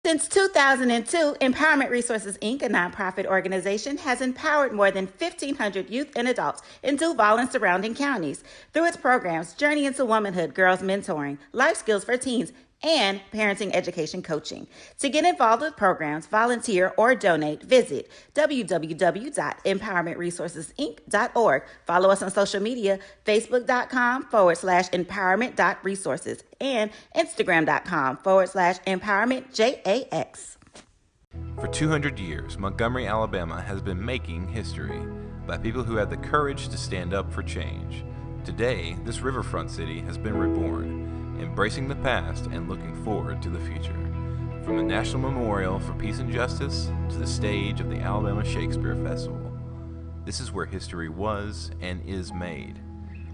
Since 2002, Empowerment Resources, Inc., a nonprofit organization, has empowered more than 1,500 youth and adults in Duval and surrounding counties. Through its programs, Journey into Womanhood, Girls Mentoring, Life Skills for Teens, and Parenting Education Coaching. To get involved with programs, volunteer, or donate, visit www.empowermentresourcesinc.org. Follow us on social media, facebook.com/empowerment.resources and instagram.com/empowermentJAX. For 200 years, Montgomery, Alabama has been making history by people who had the courage to stand up for change. Today, this riverfront city has been reborn, embracing the past and looking forward to the future. From the National Memorial for Peace and Justice to the stage of the Alabama Shakespeare Festival, this is where history was and is made.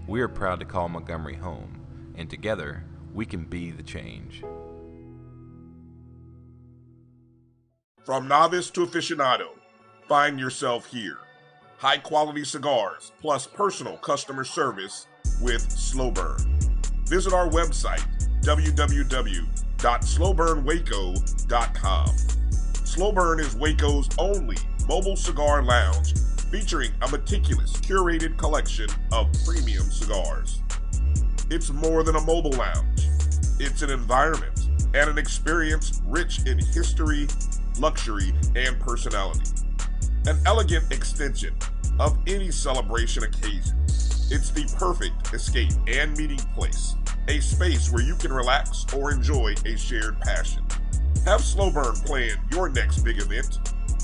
We are proud to call Montgomery home, and together, we can be the change. From novice to aficionado, find yourself here. High-quality cigars plus personal customer service with Slow Burn. Visit our website, www.slowburnwaco.com. Slow Burn is Waco's only mobile cigar lounge featuring a meticulous, curated collection of premium cigars. It's more than a mobile lounge. It's an environment and an experience rich in history, luxury, and personality. An elegant extension of any celebration occasion. It's the perfect escape and meeting place, a space where you can relax or enjoy a shared passion. Have Slow Burn plan your next big event,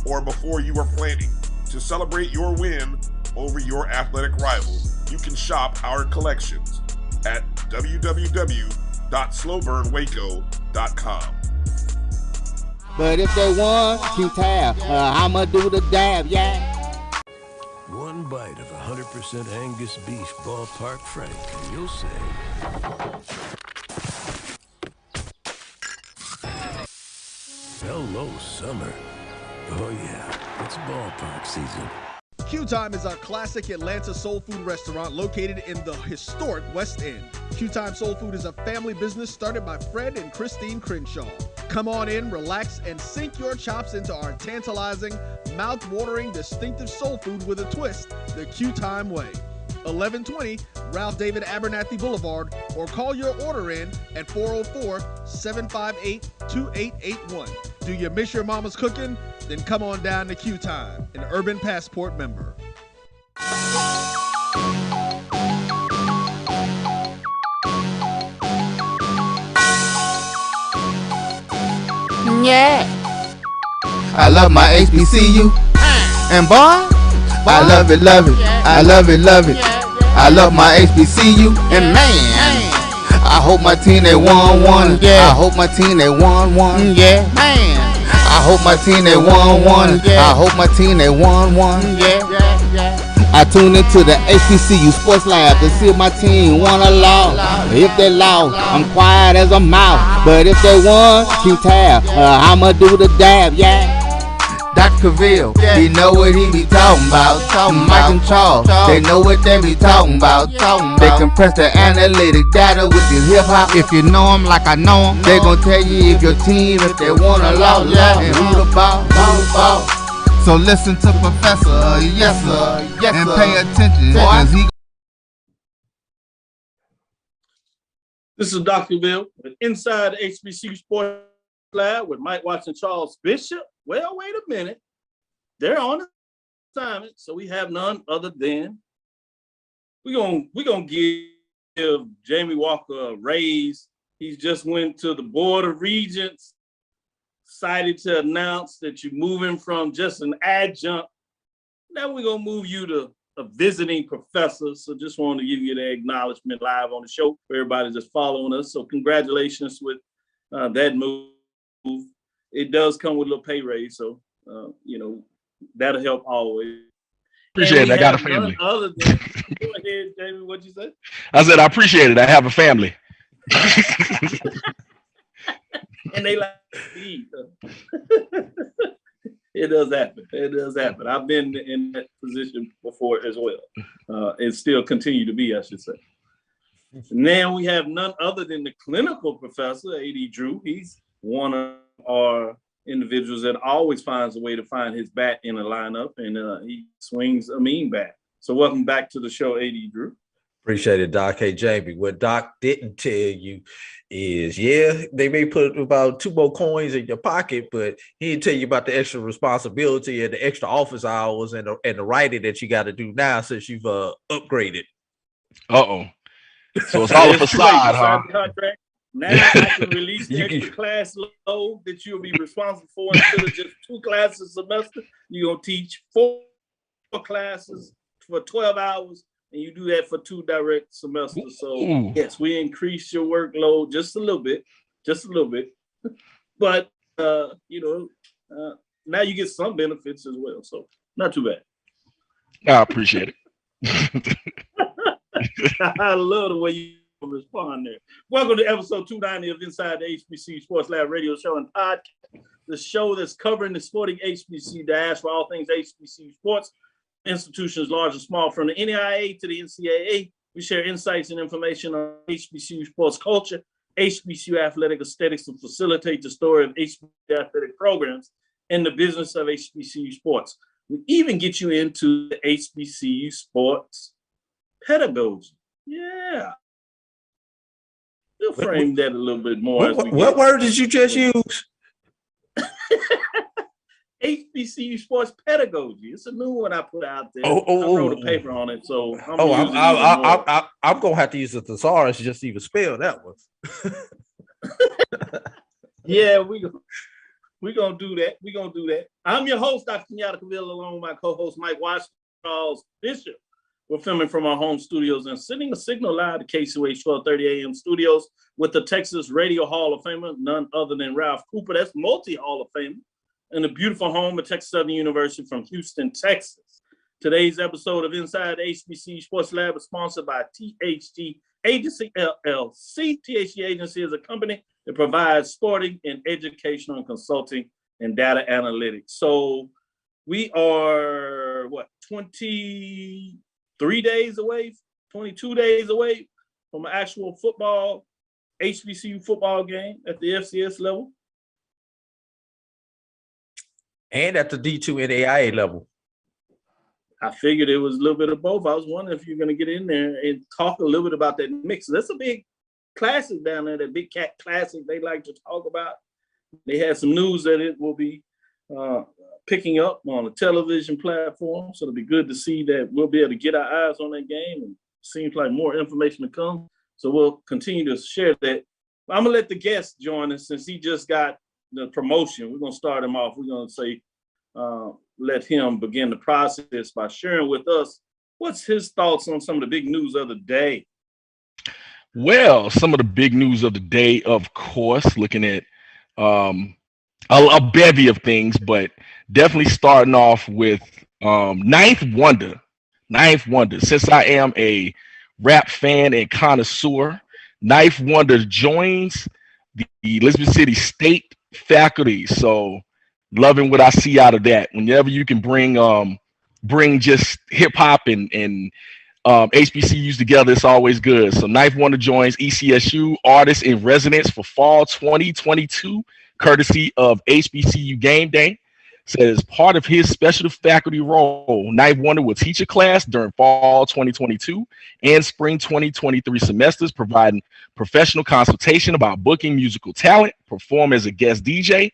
or before you are planning to celebrate your win over your athletic rival, you can shop our collections at www.slowburnwaco.com. But if they want, keep tab. I'ma do the dab, yeah. One bite of 100% Angus beef ballpark frank, and you'll say, hello, summer. Oh yeah, it's ballpark season. Q Time is our classic Atlanta soul food restaurant located in the historic West End. Q Time Soul Food is a family business started by Fred and Christine Crenshaw. Come on in, relax, and sink your chops into our tantalizing, mouth-watering, distinctive soul food with a twist, the Q Time way. 1120 Ralph David Abernathy Boulevard, or call your order in at 404-758-2881. Do you miss your mama's cooking? Then come on down to Q Time, an Urban Passport member. Yeah. I love my HBCU. And boy, I love it, love it. I love it, love it. I love my HBCU. And man, I hope my team they won one. I hope my team they won one. Yeah, man. I hope my team they won one. I hope my team they won one. I tune into the HBCU Sports Lab to see if my team won or lost. If they lost, I'm quiet as a mouse. But if they won, keep tab. I'ma do the dab, yeah. Dr. Cavil, he know what he be talking about. Mike and Charles, they know what they be talking about. They compress the analytic data with the hip hop. If you know them like I know them, they gon' tell you if your team, if they won or lost, and who the ball. So listen to Professor, yes sir, and pay attention, cause he. This is Dr. Bill with Inside the HBCU Sports Lab with Mike Watson, Charles Bishop. Well, wait a minute. They're on assignment, so we have none other than we're gonna give Jamie Walker a raise. He's just went to the Board of Regents. Excited to announce that you're moving from just an adjunct. Now we're gonna move you to a visiting professor. So just wanted to give you the acknowledgement live on the show for everybody just following us. So congratulations with that move. It does come with a little pay raise, so you know that'll help always. Appreciate it. I got a family. Other than, go ahead, Jamie. What'd you say? I said I appreciate it. I have a family. And they like to eat. It does happen. It does happen. I've been in that position before as well, and still continue to be, I should say. Now we have none other than the clinical professor, A.D. Drew. He's one of are individuals that always finds a way to find his bat in a lineup, and he swings a mean bat. So welcome back to the show, AD Drew. Appreciate it, Doc. Hey, Jamie, what Doc didn't tell you is, yeah, they may put about 2 more coins in your pocket, but he didn't tell you about the extra responsibility and the extra office hours and the writing that you got to do now since you've upgraded. Uh-oh. So it's all a facade, huh? Now I can release the extra class load that you'll be responsible for instead of just 2 classes a semester. You're going to teach 4 classes for 12 hours, and you do that for 2 direct semesters. So, yes, we increase your workload just a little bit. But, now you get some benefits as well. So, not too bad. I appreciate it. I love the way you respond there. Welcome to episode 290 of Inside the HBCU Sports Lab radio show and podcast, the show that's covering the sporting HBCU dash for all things HBCU sports, institutions large and small, from the NAIA to the NCAA. We share insights and information on HBCU sports culture, HBCU athletic aesthetics, and facilitate the story of HBCU athletic programs and the business of HBCU sports. We even get you into the HBCU sports pedagogy. Yeah. We'll frame that a little bit more. What word did you just use? HBCU sports pedagogy. It's a new one I put out there. I wrote a paper on it, so I'm gonna have to use a thesaurus just to even spell that one. Yeah, we're gonna do that. I'm your host, Dr. Kenyatta, Cavil, along with my co-host Mike Washington, Charles Bishop. We're filming from our home studios and sending a signal live to KCOH 1230 AM studios with the Texas Radio Hall of Famer, none other than Ralph Cooper. That's multi-Hall of Famer, in the beautiful home at Texas Southern University from Houston, Texas. Today's episode of Inside the HBCU Sports Lab is sponsored by THG Agency LLC. THG Agency is a company that provides sporting and educational and consulting and data analytics. So we are, 22 days away from an actual HBCU football game at the FCS level. And at the D2 NAIA level. I figured it was a little bit of both. I was wondering if you're going to get in there and talk a little bit about that mix. That's a big classic down there, that Big Cat Classic they like to talk about. They had some news that it will be picking up on a television platform. So it'll be good to see that we'll be able to get our eyes on that game. And seems like more information to come. So we'll continue to share that. I'm going to let the guest join us since he just got the promotion. We're going to start him off. We're going to say, let him begin the process by sharing with us what's his thoughts on some of the big news of the day. Well, some of the big news of the day, of course, looking at a bevy of things, but definitely starting off with Ninth Wonder. Since I am a rap fan and connoisseur, Ninth Wonder joins the Elizabeth City State faculty. So loving what I see out of that. Whenever you can bring just hip hop and HBCUs together, it's always good. So Ninth Wonder joins ECSU Artists in Residence for fall 2022, courtesy of HBCU Game Day. Says part of his special faculty role, Ninth Wonder will teach a class during fall 2022 and spring 2023 semesters, providing professional consultation about booking musical talent, perform as a guest DJ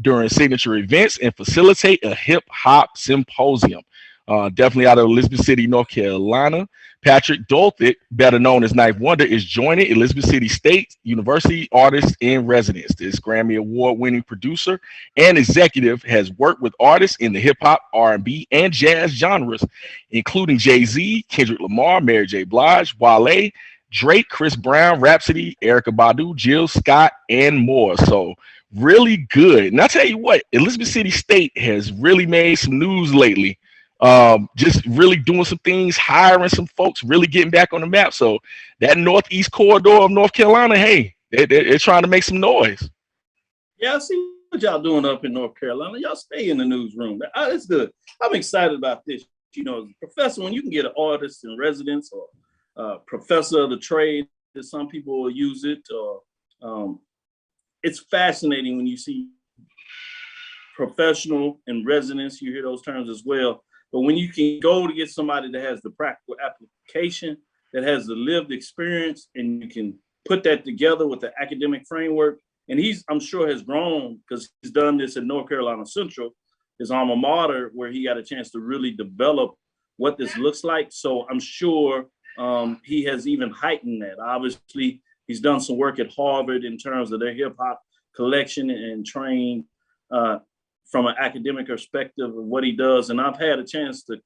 during signature events, and facilitate a hip hop symposium. Definitely out of Elizabeth City, North Carolina. Patrick Dolthick, better known as Ninth Wonder, is joining Elizabeth City State University Artists in Residence. This Grammy Award-winning producer and executive has worked with artists in the hip-hop, R&B, and jazz genres, including Jay-Z, Kendrick Lamar, Mary J. Blige, Wale, Drake, Chris Brown, Rhapsody, Erykah Badu, Jill Scott, and more. So really good. And I'll tell you what, Elizabeth City State has really made some news lately. Just really doing some things, hiring some folks, really getting back on the map. So that northeast corridor of North Carolina, hey, they're trying to make some noise. Yeah, I see what y'all doing up in North Carolina. Y'all stay in the newsroom. That's good. I'm excited about this. You know, professor, when you can get an artist in residence or professor of the trade, some people will use it, or it's fascinating when you see professional and residents, you hear those terms as well. But when you can go to get somebody that has the practical application, that has the lived experience, and you can put that together with the academic framework, and I'm sure has grown because he's done this at North Carolina Central, his alma mater, where he got a chance to really develop what this looks like. So I'm sure he has even heightened that. Obviously, he's done some work at Harvard in terms of their hip hop collection and trained from an academic perspective of what he does. And I've had a chance to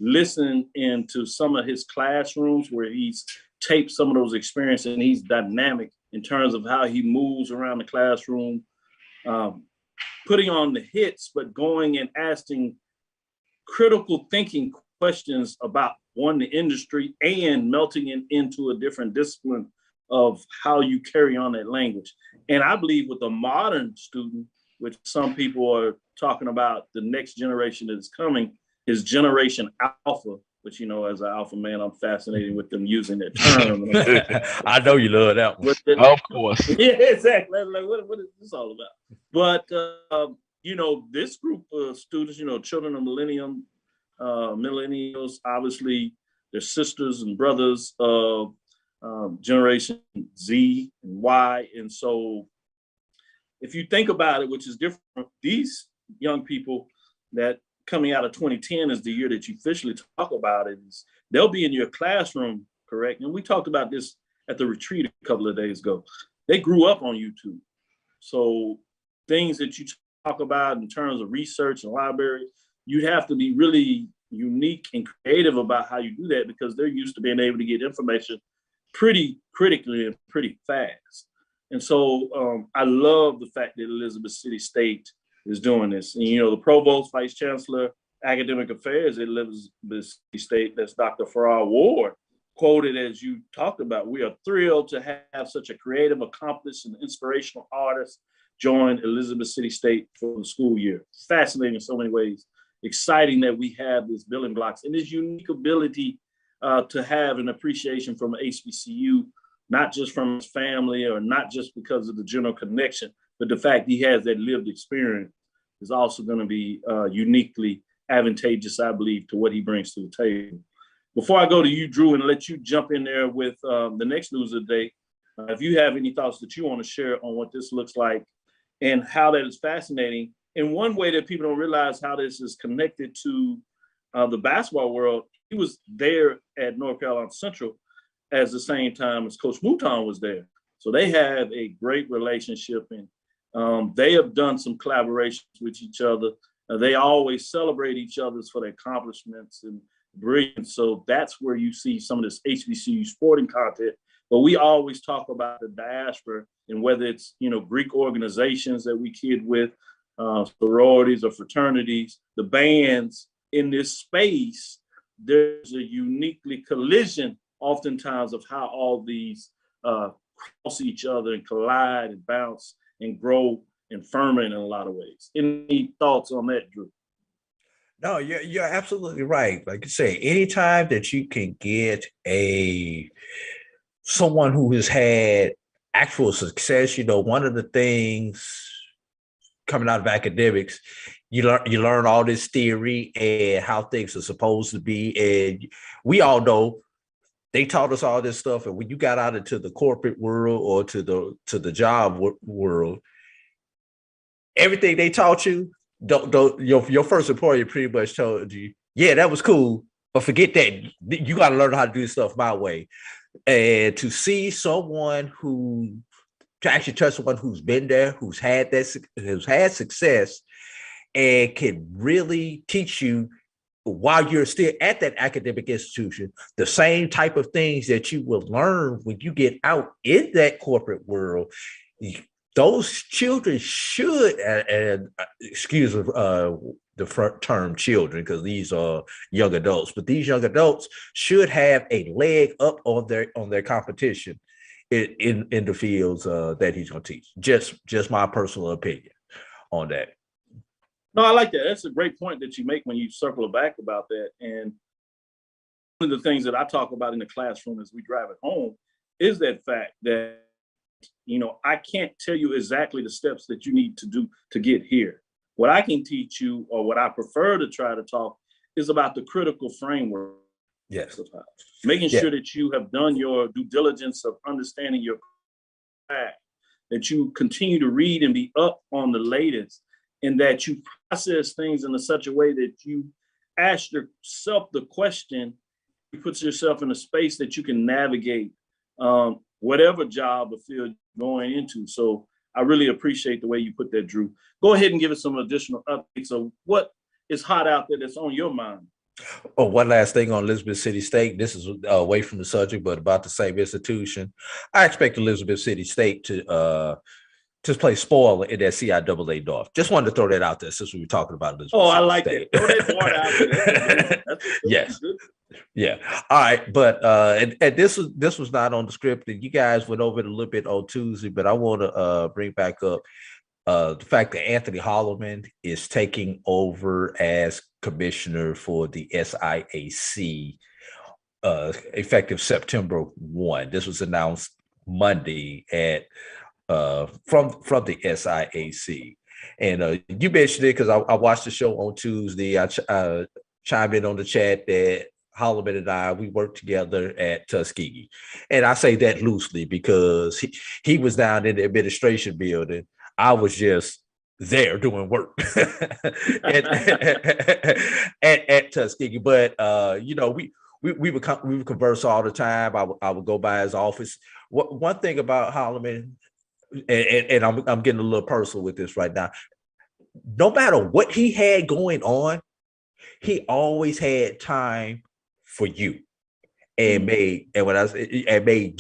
listen into some of his classrooms where he's taped some of those experiences, and he's dynamic in terms of how he moves around the classroom, putting on the hits, but going and asking critical thinking questions about the industry and melting it into a different discipline of how you carry on that language. And I believe with a modern student, which some people are talking about the next generation that is coming, is Generation Alpha, which, as an alpha man, I'm fascinated with them using that term. I know you love that one. Of course. Yeah, exactly. Like, what is this all about? But, this group of students, children of millennials, obviously they're sisters and brothers of Generation Z and Y. And so if you think about it, which is different, these young people that coming out of 2010 is the year that you officially talk about it, is they'll be in your classroom, correct? And we talked about this at the retreat a couple of days ago. They grew up on YouTube. So things that you talk about in terms of research and library, you'd have to be really unique and creative about how you do that, because they're used to being able to get information pretty critically and pretty fast. And so I love the fact that Elizabeth City State is doing this. And, the provost, vice chancellor, academic affairs at Elizabeth City State, that's Dr. Farrar Ward, quoted as you talked about, "We are thrilled to have such a creative, accomplished, and inspirational artist join Elizabeth City State for the school year." Fascinating in so many ways. Exciting that we have these building blocks and this unique ability to have an appreciation from HBCU, not just from his family or not just because of the general connection, but the fact he has that lived experience is also going to be uniquely advantageous, I believe, to what he brings to the table. Before I go to you, Drew, and let you jump in there with the next news of the day, if you have any thoughts that you want to share on what this looks like and how that is fascinating. And one way that people don't realize how this is connected to the basketball world, he was there at North Carolina Central at the same time as Coach Mouton was there. So they have a great relationship, and they have done some collaborations with each other. They always celebrate each other for their accomplishments and brilliance. So that's where you see some of this HBCU sporting content. But we always talk about the diaspora, and whether it's, Greek organizations that we kid with, sororities or fraternities, the bands in this space, there's a uniquely collision oftentimes of how all these cross each other and collide and bounce and grow and ferment in a lot of ways. Any thoughts on that, Drew? No, you're absolutely right. Like you say, anytime that you can get someone who has had actual success, one of the things coming out of academics, you learn all this theory and how things are supposed to be. And we all know they taught us all this stuff. And when you got out into the corporate world or to the job world, everything they taught you, your first employer pretty much told you, yeah, that was cool, but forget that. You got to learn how to do stuff my way. And to see someone to actually touch someone who's been there, who's had success, and can really teach you while you're still at that academic institution, the same type of things that you will learn when you get out in that corporate world. Those children should, and excuse the term children, because these are young adults, but these young adults should have a leg up on their competition in the fields that he's going to teach. Just my personal opinion on that. No, I like that. That's a great point that you make when you circle back about that. And one of the things that I talk about in the classroom as we drive it home is that fact that I can't tell you exactly the steps that you need to do to get here. What I can teach you, or what I prefer to try to talk, is about the critical framework. Yes. Making sure that you have done your due diligence of understanding your fact, that you continue to read and be up on the latest, and that you process things in such a way that you ask yourself the question, you put yourself in a space that you can navigate whatever job or field you're going into. So I really appreciate the way you put that, Drew. Go ahead and give us some additional updates of what is hot out there that's on your mind. Oh, one last thing on Elizabeth City State. This is away from the subject, but about the same institution. I expect Elizabeth City State to play spoiler in that CIAA North. Just wanted to throw that out there since we were talking about Elizabeth City I like State. that. Throw that board out there. Yes. Yeah. All right. But and this was not on the script, and you guys went over it a little bit on Tuesday, but I want to bring back up the fact that Anthony Holloman is taking over as commissioner for the SIAC effective September 1. This was announced Monday from the SIAC. And you mentioned it because I watched the show on Tuesday. I chimed in on the chat that Holloman and I, we worked together at Tuskegee. And I say that loosely because he was down in the administration building. I was just there doing work at Tuskegee. But we would converse all the time. I would go by his office. One thing about Holloman, and I'm getting a little personal with this right now. No matter what he had going on, he always had time for you, and made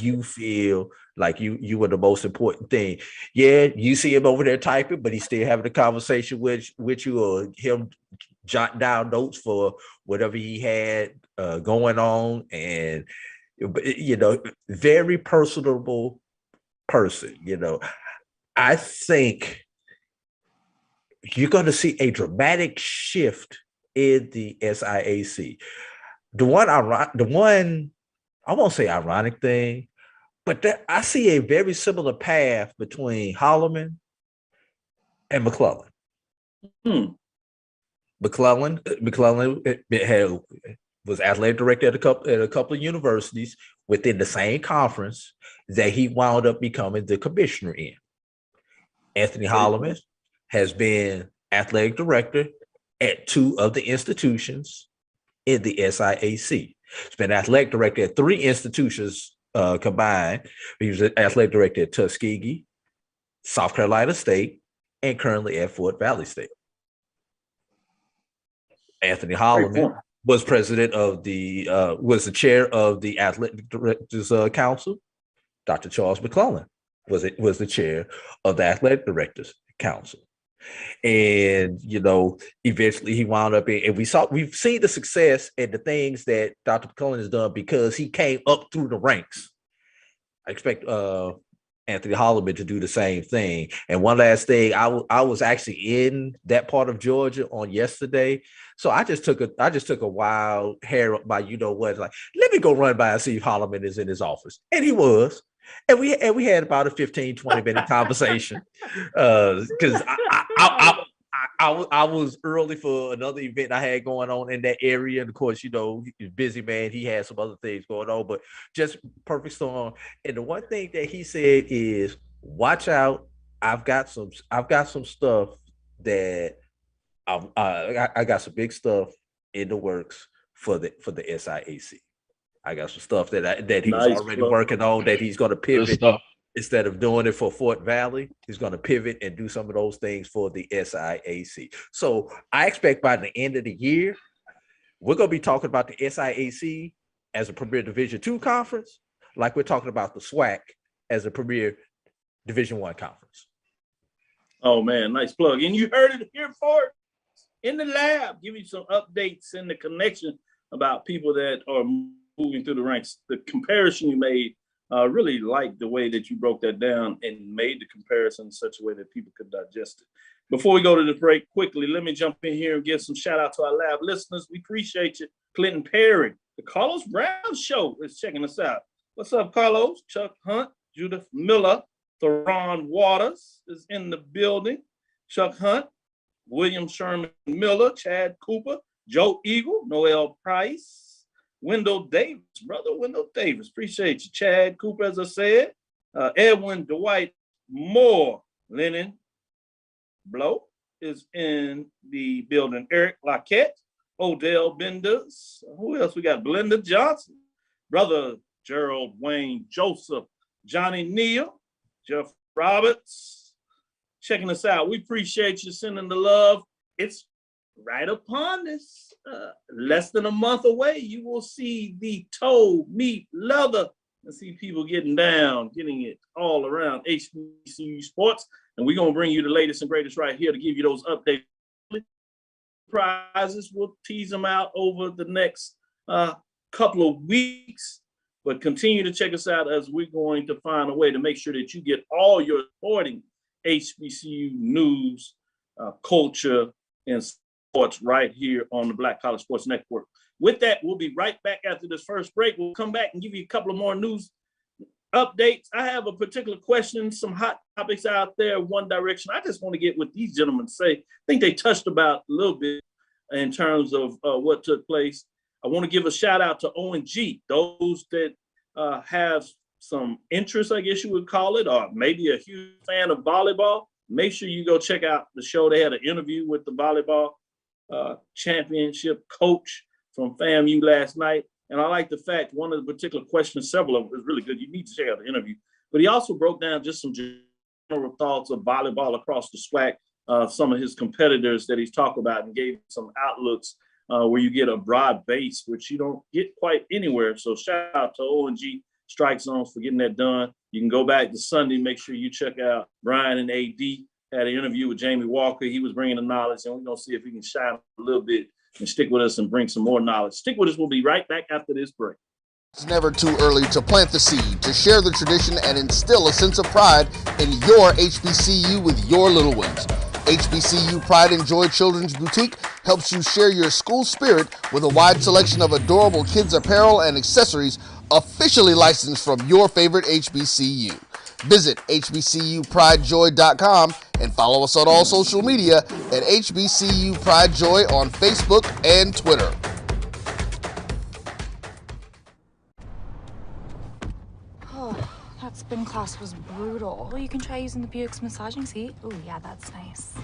you feel like you were the most important thing. Yeah, you see him over there typing, but he's still having a conversation with you, or him jotting down notes for whatever he had going on, and very personable person. I think you're going to see a dramatic shift in the SIAC. The one I won't say ironic thing, but I see a very similar path between Holloman and McClellan. McClellan was athletic director at a couple of universities within the same conference that he wound up becoming the commissioner in. Anthony Holloman has been athletic director at 2 of the institutions in the SIAC. He's been athletic director at 3 institutions combined. He was an athletic director at Tuskegee, South Carolina State, and currently at Fort Valley State. Anthony Holloman was president of was the chair of the Athletic Directors Council. Dr. Charles McClellan was the chair of the Athletic Directors Council. And eventually he wound up in, and we've seen the success and the things that Dr. McClellan has done because he came up through the ranks. I expect Anthony Holloman to do the same thing. And one last thing, I was actually in that part of Georgia on yesterday, so I just took a wild hair up by like, let me go run by and see if Holloman is in his office, and he was. And we had about a 15-20 minute conversation because I was early for another event I had going on in that area, and of course, he's a busy man. He had some other things going on, but just perfect storm. And the one thing that he said is, "Watch out! I've got some stuff that I got some big stuff in the works for the SIAC. I got some stuff that he was already working on that he's going to pivot instead of doing it for Fort Valley. He's going to pivot and do some of those things for the SIAC. So I expect by the end of the year, we're going to be talking about the SIAC as a premier Division II conference, like we're talking about the SWAC as a premier Division I conference. Oh man, nice plug. And you heard it here first in the lab. Give you some updates in the connection about people that are moving through the ranks. The comparison you made, really liked the way that you broke that down and made the comparison in such a way that people could digest it. Before we go to the break, quickly, let me jump in here and give some shout out to our lab listeners. We appreciate you. Clinton Perry, the Carlos Brown Show is checking us out. What's up, Carlos? Chuck Hunt, Judith Miller, Theron Waters is in the building. Chuck Hunt, William Sherman Miller, Chad Cooper, Joe Eagle, Noel Price, Wendell Davis, brother Wendell Davis. Appreciate you. Chad Cooper, as I said. Edwin Dwight Moore, Lennon Blow is in the building. Eric Laquette, Odell Benders. Who else we got? Belinda Johnson, brother Gerald Wayne Joseph, Johnny Neal, Jeff Roberts, checking us out. We appreciate you sending the love. It's right upon us. Less than a month away, you will see the toe, meat, leather, and see people getting down, getting it all around HBCU Sports. And we're going to bring you the latest and greatest right here to give you those updates. Prizes, we'll tease them out over the next couple of weeks. But continue to check us out as we're going to find a way to make sure that you get all your sporting HBCU news, culture, and sports right here on the Black College Sports Network. With that, we'll be right back after this first break. We'll come back and give you a couple of more news updates. I have a particular question, some hot topics out there, One Direction. I just want to get what these gentlemen say. I think they touched about a little bit in terms of what took place. I want to give a shout out to ONG, those that have some interest, I guess you would call it, or maybe a huge fan of volleyball. Make sure you go check out the show. They had an interview with the volleyball championship coach from FAMU last night. And I like the fact one of the particular questions, several of them, is really good. You need to check out the interview. But he also broke down just some general thoughts of volleyball across the SWAC, some of his competitors that he's talked about, and gave some outlooks where you get a broad base, which you don't get quite anywhere. So shout out to ONG Strike Zones for getting that done. You can go back to Sunday, make sure you check out Brian and AD. Had an interview with Jamie Walker. He was bringing the knowledge, and we're going to see if he can shine a little bit and stick with us and bring some more knowledge. Stick with us. We'll be right back after this break. It's never too early to plant the seed, to share the tradition, and instill a sense of pride in your HBCU with your little ones. HBCU Pride and Joy Children's Boutique helps you share your school spirit with a wide selection of adorable kids apparel and accessories officially licensed from your favorite HBCU. Visit hbcupridejoy.com and follow us on all social media at HBCU Pride Joy on Facebook and Twitter. Oh, that spin class was brutal. Well, you can try using the Buick's massaging seat. Ooh, yeah, that's nice.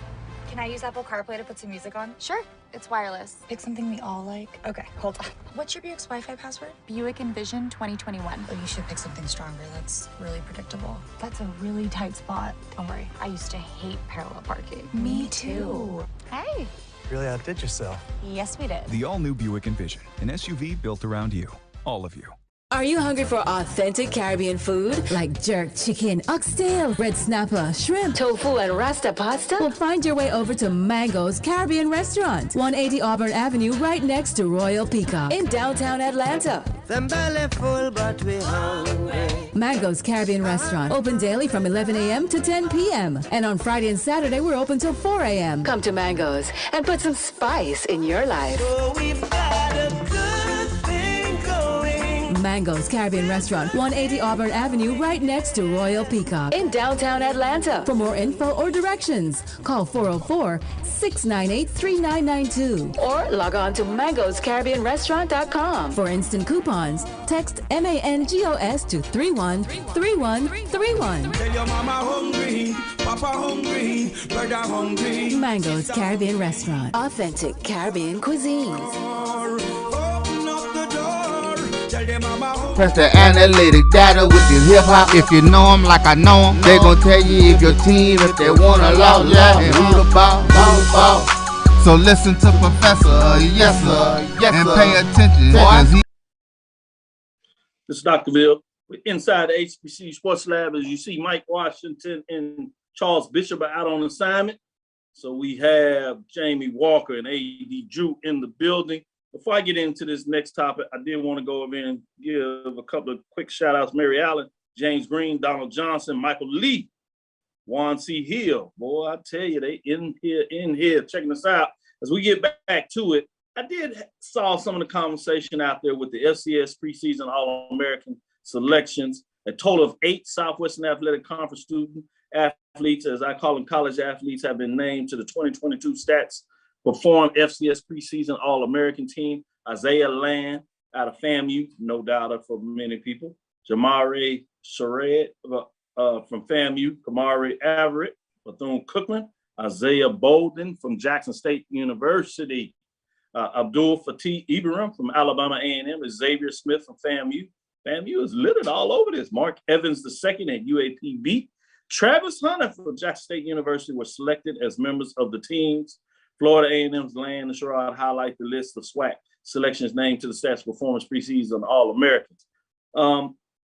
Can I use Apple CarPlay to put some music on? Sure, it's wireless. Pick something we all like. Okay, hold on. What's your Buick's Wi-Fi password? Buick Envision 2021. Oh, you should pick something stronger. That's really predictable. That's a really tight spot. Don't worry, I used to hate parallel parking. Me too. Hey. Really outdid yourself. Yes, we did. The all-new Buick Envision, an SUV built around you. All of you. Are you hungry for authentic Caribbean food? Like jerk chicken, oxtail, red snapper, shrimp, tofu, and rasta pasta? Well, find your way over to Mango's Caribbean Restaurant, 180 Auburn Avenue, right next to Royal Peacock in downtown Atlanta. Them belly full, but we hungry. Mango's Caribbean Restaurant, open daily from 11 a.m. to 10 p.m. And on Friday and Saturday, we're open till 4 a.m. Come to Mango's and put some spice in your life. So we've got a good thing going. Mango's Caribbean Restaurant, 180 Auburn Avenue, right next to Royal Peacock in downtown Atlanta. For more info or directions, call 404-698-3992 or log on to mangoscaribbeanrestaurant.com. For instant coupons, text MANGOS to 313131. Tell your mama hungry, papa hungry, brother hungry. Mango's Caribbean Restaurant, authentic Caribbean cuisines. Press the analytic data with your hip hop. If you know them like I know them, they gon' tell you if your team, if they wanna lose, and who the ball. So listen to Professor, yes sir, and pay attention. This is Dr. Bill. We're inside the HBCU Sports Lab. As you see, Mike Washington and Charles Bishop are out on assignment. So we have Jamie Walker and A.D. Drew in the building. Before I get into this next topic, I did want to go over and give a couple of quick shout outs. Mary Allen, James Green, Donald Johnson, Michael Lee, Juan C. Hill. Boy, I tell you, they in here, checking us out. As we get back to it, I did saw some of the conversation out there with the FCS preseason All-American selections. A total of 8 Southwestern Athletic Conference student athletes, as I call them, college athletes, have been named to the 2022 Stats Perform FCS preseason All-American team. Isaiah Land out of FAMU, no doubter for many people. Jamari Shared from FAMU. Kamari Everett, Bethune-Cookman. Isaiah Bolden from Jackson State University. Abdul Fatih Ibrahim from Alabama A&M. Xavier Smith from FAMU. FAMU is littered all over this. Mark Evans II at UAPB. Travis Hunter from Jackson State University were selected as members of the teams. Florida A&M's Land and Sherrod highlight the list of SWAC selections named to the Stats Performance preseason All-Americans.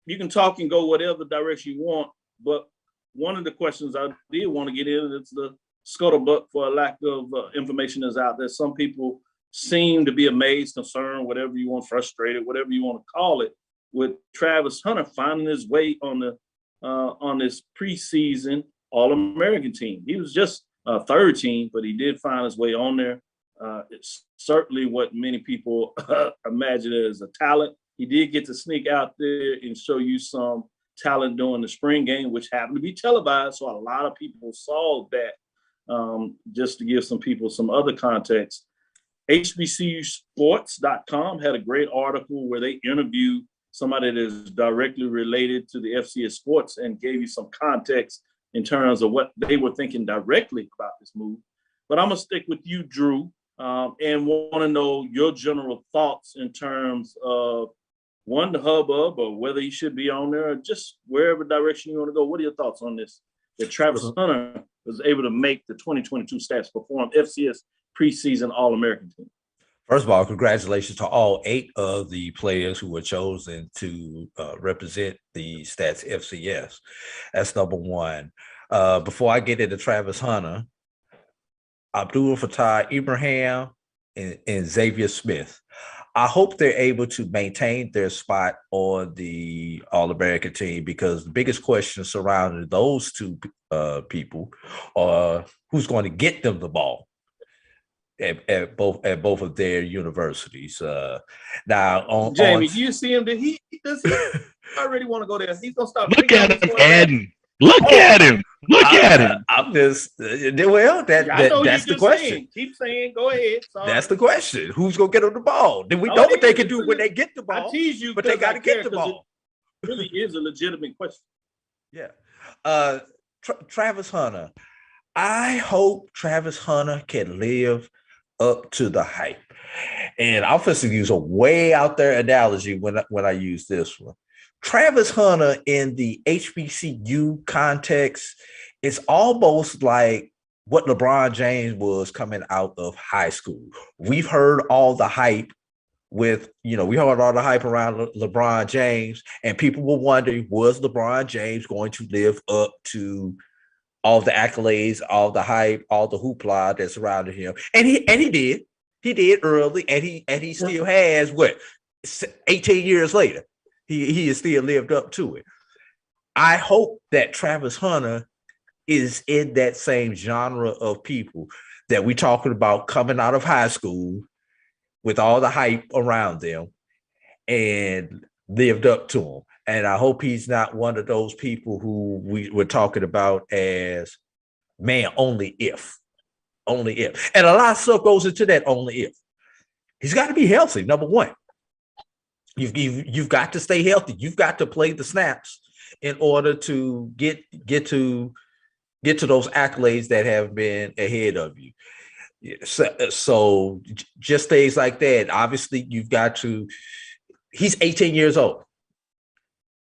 You can talk and go whatever direction you want, but one of the questions I did want to get in is the scuttlebutt for a lack of information is out there. Some people seem to be amazed, concerned, whatever you want, frustrated, whatever you want to call it, with Travis Hunter finding his way on this preseason All-American team. He was just third team, but he did find his way on there. It's certainly what many people imagine as a talent. He did get to sneak out there and show you some talent during the spring game, which happened to be televised. So a lot of people saw that. Just to give some people some other context, HBCU Sports.com had a great article where they interviewed somebody that is directly related to the FCS sports and gave you some context in terms of what they were thinking directly about this move. But I'm going to stick with you, Drew, and want to know your general thoughts in terms of, one, the hubbub, or whether he should be on there, or just wherever direction you want to go. What are your thoughts on this, that Travis Hunter was able to make the 2022 Stats Perform FCS preseason All-American team? First of all, congratulations to all 8 of the players who were chosen to represent the Stats FCS. That's number one. Before I get into Travis Hunter, Abdul Fatah Ibrahim and Xavier Smith, I hope they're able to maintain their spot on the All-American team, because the biggest question surrounding those two people are who's going to get them the ball at both of their universities. Now, Jamie, do you see him? Does he already want to go there? He's gonna stop. Look at him, Ed. Look at him. Look at him. I'm just that's the question. Saying. Keep saying. Go ahead. Sorry. That's the question. Who's gonna get them the ball? Then we know what they can do when they get the ball. I tease you, but they got to get the ball. It really is a legitimate question. Yeah. Travis Hunter. I hope Travis Hunter can live up to the hype. And I'll first use a way out there analogy when I use this one. Travis Hunter in the HBCU context is almost like what LeBron James was coming out of high school. We've heard all the hype we heard all the hype around LeBron James, and people were wondering, was LeBron James going to live up to all the accolades, all the hype, all the hoopla that surrounded him? And he did. He did early, and he still has 18 years later. He has still lived up to it. I hope that Travis Hunter is in that same genre of people that we're talking about coming out of high school with all the hype around them and lived up to him. And I hope he's not one of those people who we were talking about as, man, only if. And a lot of stuff goes into that only if. He's got to be healthy, number one. You've got to stay healthy. You've got to play the snaps in order to get to those accolades that have been ahead of you. So just things like that. Obviously, you've got to. He's 18 years old,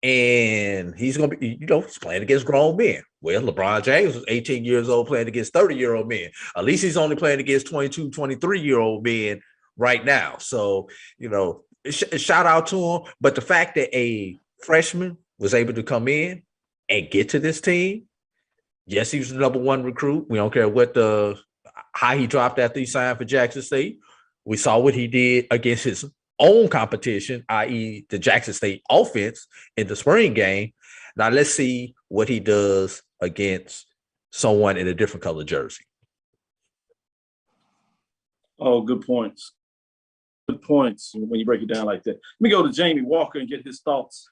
and he's going to be, he's playing against grown men. Well, LeBron James was 18 years old playing against 30-year-old men. At least he's only playing against 22, 23-year-old men right now. So, shout out to him. But the fact that a freshman was able to come in and get to this team, yes, he was the number one recruit. We don't care how he dropped after he signed for Jackson State. We saw what he did against his own competition, i.e. the Jackson State offense in the spring game. Now let's see what he does against someone in a different color jersey. Oh, good points. Good points when you break it down like that. Let me go to Jamie Walker and get his thoughts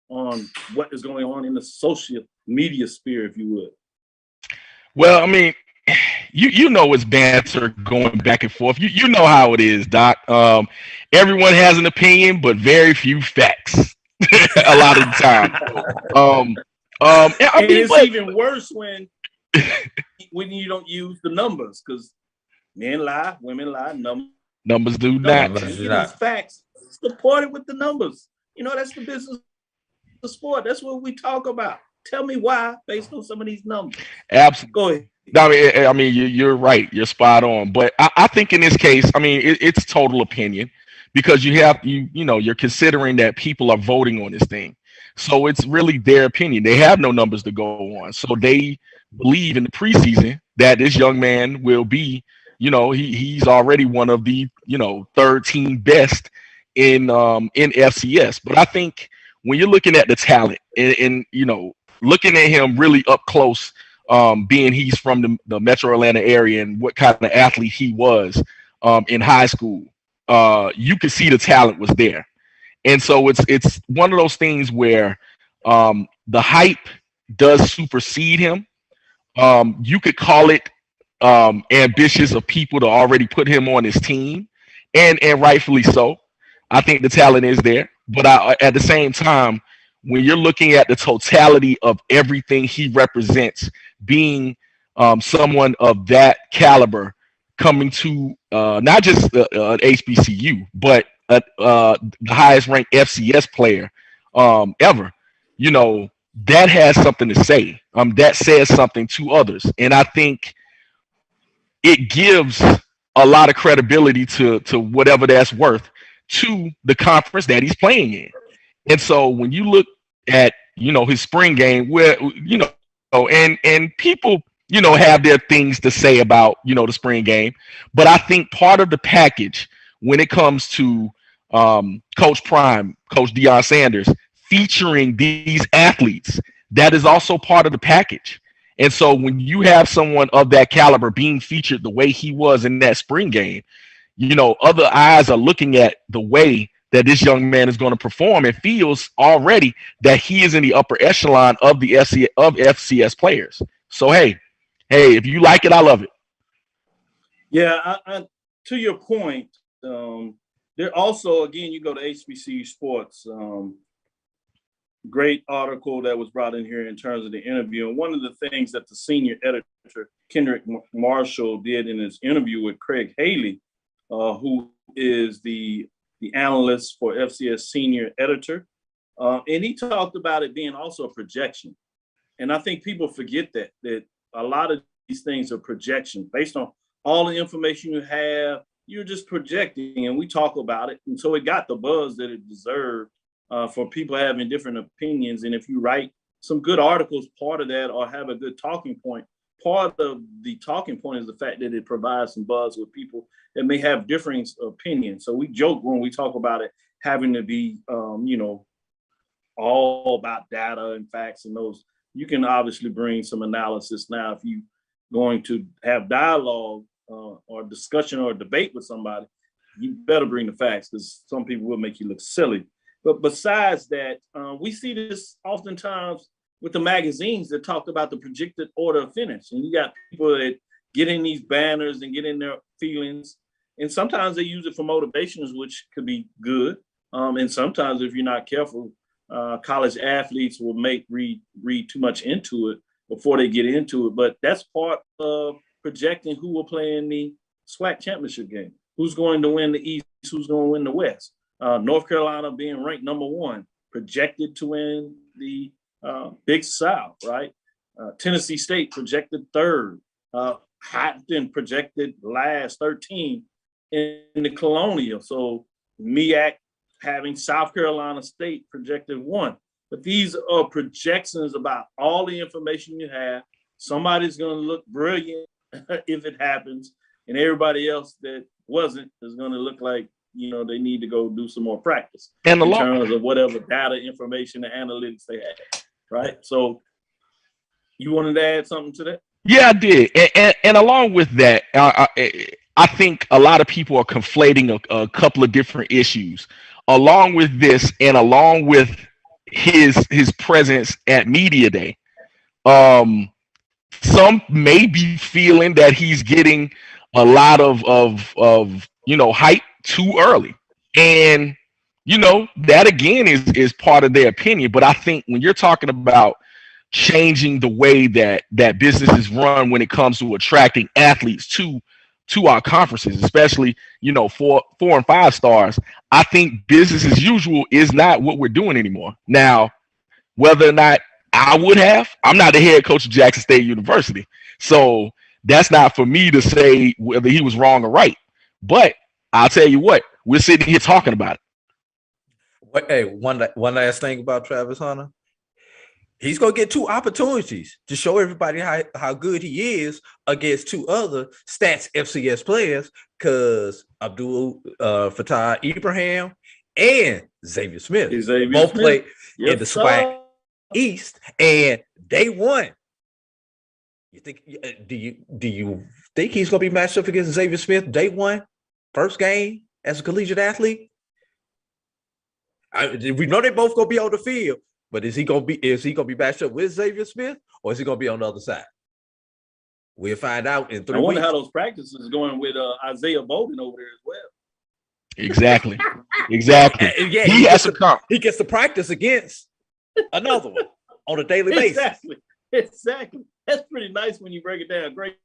on what is going on in the social media sphere, if you would. Well, I mean, you know it's banter going back and forth. You know how it is, Doc. Everyone has an opinion, but very few facts. A lot of the time. And it's even worse when you don't use the numbers, because men lie, women lie, numbers do not. These facts supported with the numbers. That's the business of sport. That's what we talk about. Tell me why based on some of these numbers. Absolutely. Go ahead. I mean, you're right. You're spot on. But I think in this case, I mean, it's total opinion, because you're considering that people are voting on this thing. So it's really their opinion. They have no numbers to go on. So they believe in the preseason that this young man will be, he's already one of the, 13 best in FCS. But I think when you're looking at the talent and looking at him really up close, being he's from the Metro Atlanta area and what kind of athlete he was in high school, you could see the talent was there. And so it's one of those things where the hype does supersede him. You could call it ambitious of people to already put him on his team, and rightfully so. I think the talent is there, but at the same time, when you're looking at the totality of everything he represents, being someone of that caliber, coming to not just an HBCU, but the highest ranked FCS player ever, that has something to say. That says something to others, and I think it gives a lot of credibility to whatever that's worth to the conference that he's playing in. And so when you look at his spring game, where and people have their things to say about the spring game, but I think part of the package when it comes to Coach Prime, Coach Deion Sanders featuring these athletes, that is also part of the package. And so when you have someone of that caliber being featured the way he was in that spring game, other eyes are looking at the way that this young man is going to perform, and feels already that he is in the upper echelon of the FCS players. So hey, if you like it, I love it. Yeah, to your point, there also, again, you go to HBCU Sports, great article that was brought in here in terms of the interview. And one of the things that the senior editor, Kendrick Marshall, did in his interview with Craig Haley, who is the analyst for FCS senior editor. And he talked about it being also a projection. And I think people forget that a lot of these things are projection based on all the information you have. You're just projecting, and we talk about it. And so it got the buzz that it deserved for people having different opinions. And if you write some good articles, part of that, or have a good talking point, part of the talking point is the fact that it provides some buzz with people that may have differing opinions. So we joke when we talk about it having to be, all about data and facts and those. You can obviously bring some analysis now if you're going to have dialogue or discussion or debate with somebody. You better bring the facts, because some people will make you look silly. But besides that, we see this oftentimes with the magazines that talked about the projected order of finish. And you got people that get in these banners and get in their feelings. And sometimes they use it for motivations, which could be good. And sometimes, if you're not careful, college athletes will read too much into it before they get into it. But that's part of projecting who will play in the SWAC championship game, who's going to win the East, who's going to win the West. North Carolina being ranked number 1, projected to win the Big South, right? Tennessee State projected 3rd. Hopkins projected last, 13 in the Colonial. So MEAC having South Carolina State projected 1. But these are projections about all the information you have. Somebody's going to look brilliant if it happens, and everybody else that wasn't is going to look like, they need to go do some more practice in terms of whatever data, information, and analytics they have, right? So you wanted to add something to that? Yeah, I did. And along with that, I think a lot of people are conflating a couple of different issues. Along with this, and along with his presence at media day. Some may be feeling that he's getting a lot of hype too early, and that again is part of their opinion. But I think when you're talking about changing the way that business is run when it comes to attracting athletes to our conferences, especially 4 and 5 stars, I think business as usual is not what we're doing anymore. Now, whether or not I'm not the head coach of Jackson State University, so that's not for me to say whether he was wrong or right. But I'll tell you what, we're sitting here talking about it. Hey, one last thing about Travis Hunter. He's going to get 2 opportunities to show everybody how good he is against 2 other Stats FCS players, because Abdul Fattah Ibrahim and Xavier Smith both play in the SWAC East, and they won. Do you think he's going to be matched up against Xavier Smith day one, first game as a collegiate athlete? We know they both going to be on the field. But is he gonna be matched up with Xavier Smith, or is he gonna be on the other side? We'll find out in 3 weeks. I wonder how those practices are going with Isaiah Bolden over there as well. Exactly. Yeah, he has to come. He gets to practice against another one on a daily basis. Exactly. That's pretty nice when you break it down. Great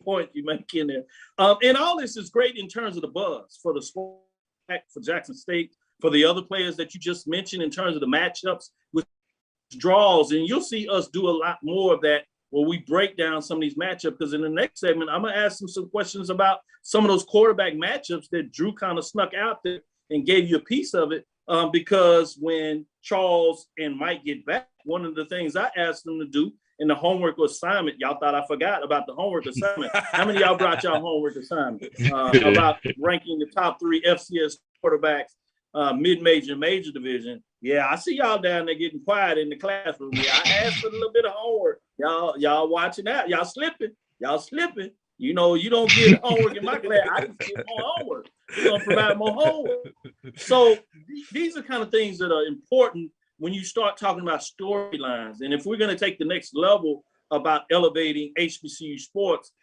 point you make in there. And all this is great in terms of the buzz for the sport, for Jackson State, for the other players that you just mentioned in terms of the matchups with draws. And you'll see us do a lot more of that where we break down some of these matchups, because in the next segment, I'm going to ask them some questions about some of those quarterback matchups that Drew kind of snuck out there and gave you a piece of it. Because when Charles and Mike get back, one of the things I asked them to do in the homework assignment, y'all thought I forgot about the homework assignment. How many of y'all brought y'all homework assignment about ranking the top 3 FCS quarterbacks, mid-major, major division? Yeah, I see y'all down there getting quiet in the classroom. Yeah, I asked for a little bit of homework. Y'all watching that? Y'all slipping. You know, you don't get homework in my class. I can get more homework. We're going to provide more homework. So these are kind of things that are important when you start talking about storylines. And if we're going to take the next level about elevating HBCU sports,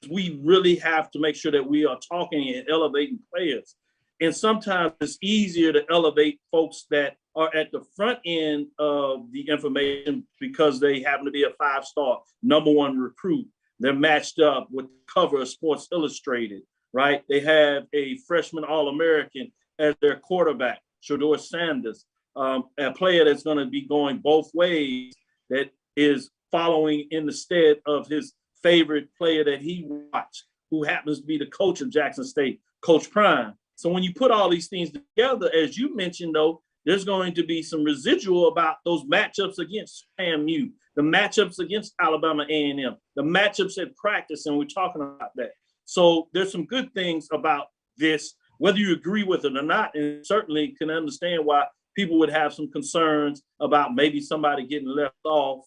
we really have to make sure that we are talking and elevating players. And sometimes it's easier to elevate folks that are at the front end of the information because they happen to be a 5-star #1 recruit. They're matched up with the cover of Sports Illustrated, right? They have a freshman All-American as their quarterback, Shedeur Sanders, a player that's going to be going both ways, that is following in the stead of his favorite player that he watched, who happens to be the coach of Jackson State, Coach Prime. So when you put all these things together, as you mentioned, though, there's going to be some residual about those matchups against FAMU, the matchups against Alabama A&M, the matchups at practice, and we're talking about that. So there's some good things about this, whether you agree with it or not, and certainly can understand why people would have some concerns about maybe somebody getting left off.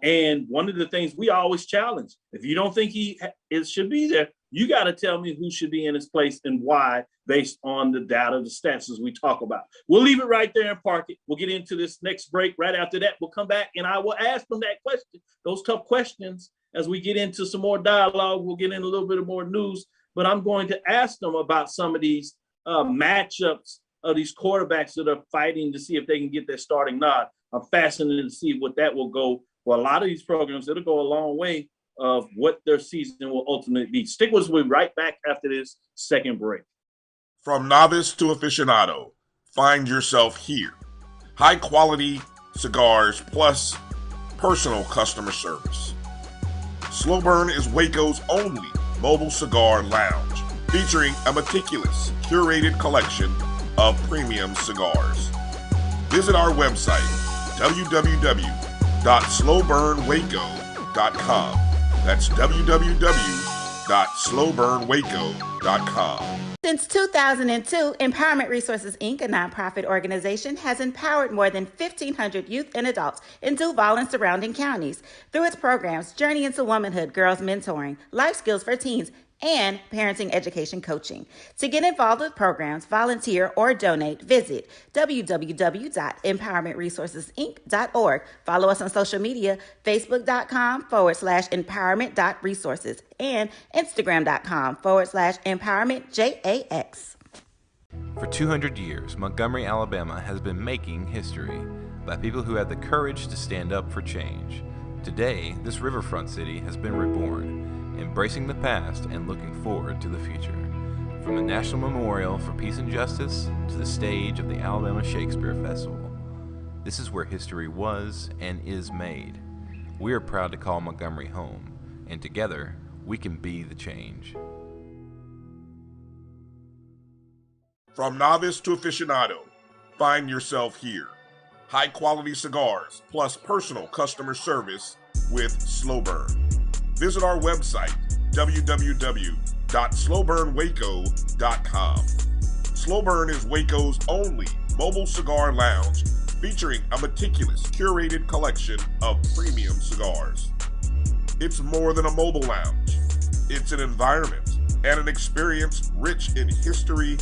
And one of the things we always challenge, if you don't think it should be there, you got to tell me who should be in his place and why, based on the data, the stats as we talk about. We'll leave it right there and park it. We'll get into this next break. Right after that, we'll come back and I will ask them that question, those tough questions, as we get into some more dialogue. We'll get in a little bit of more news, but I'm going to ask them about some of these matchups of these quarterbacks that are fighting to see if they can get their starting nod. I'm fascinated to see what that will go for a lot of these programs. It'll go a long way of what their season will ultimately be. Stick with us. We'll be right back after this second break. From novice to aficionado, find yourself here. High quality cigars plus personal customer service. Slow Burn is Waco's only mobile cigar lounge, featuring a meticulous, curated collection of premium cigars. Visit our website, www.slowburnwaco.com. That's www.slowburnwaco.com. Since 2002, Empowerment Resources, Inc., a nonprofit organization, has empowered more than 1,500 youth and adults in Duval and surrounding counties. Through its programs, Journey into Womanhood, Girls Mentoring, Life Skills for Teens, and parenting education coaching. To get involved with programs, volunteer, or donate, visit www.empowermentresourcesinc.org. Follow us on social media, facebook.com/empowerment.resources and instagram.com/empowermentjax. For 200 years, Montgomery, Alabama has been making history by people who had the courage to stand up for change. Today, this riverfront city has been reborn, embracing the past and looking forward to the future. From the National Memorial for Peace and Justice to the stage of the Alabama Shakespeare Festival, this is where history was and is made. We are proud to call Montgomery home, and together, we can be the change. From novice to aficionado, find yourself here. High-quality cigars plus personal customer service with Slow Burn. Visit our website, www.slowburnwaco.com. Slow Burn is Waco's only mobile cigar lounge featuring a meticulous, curated collection of premium cigars. It's more than a mobile lounge. It's an environment and an experience rich in history,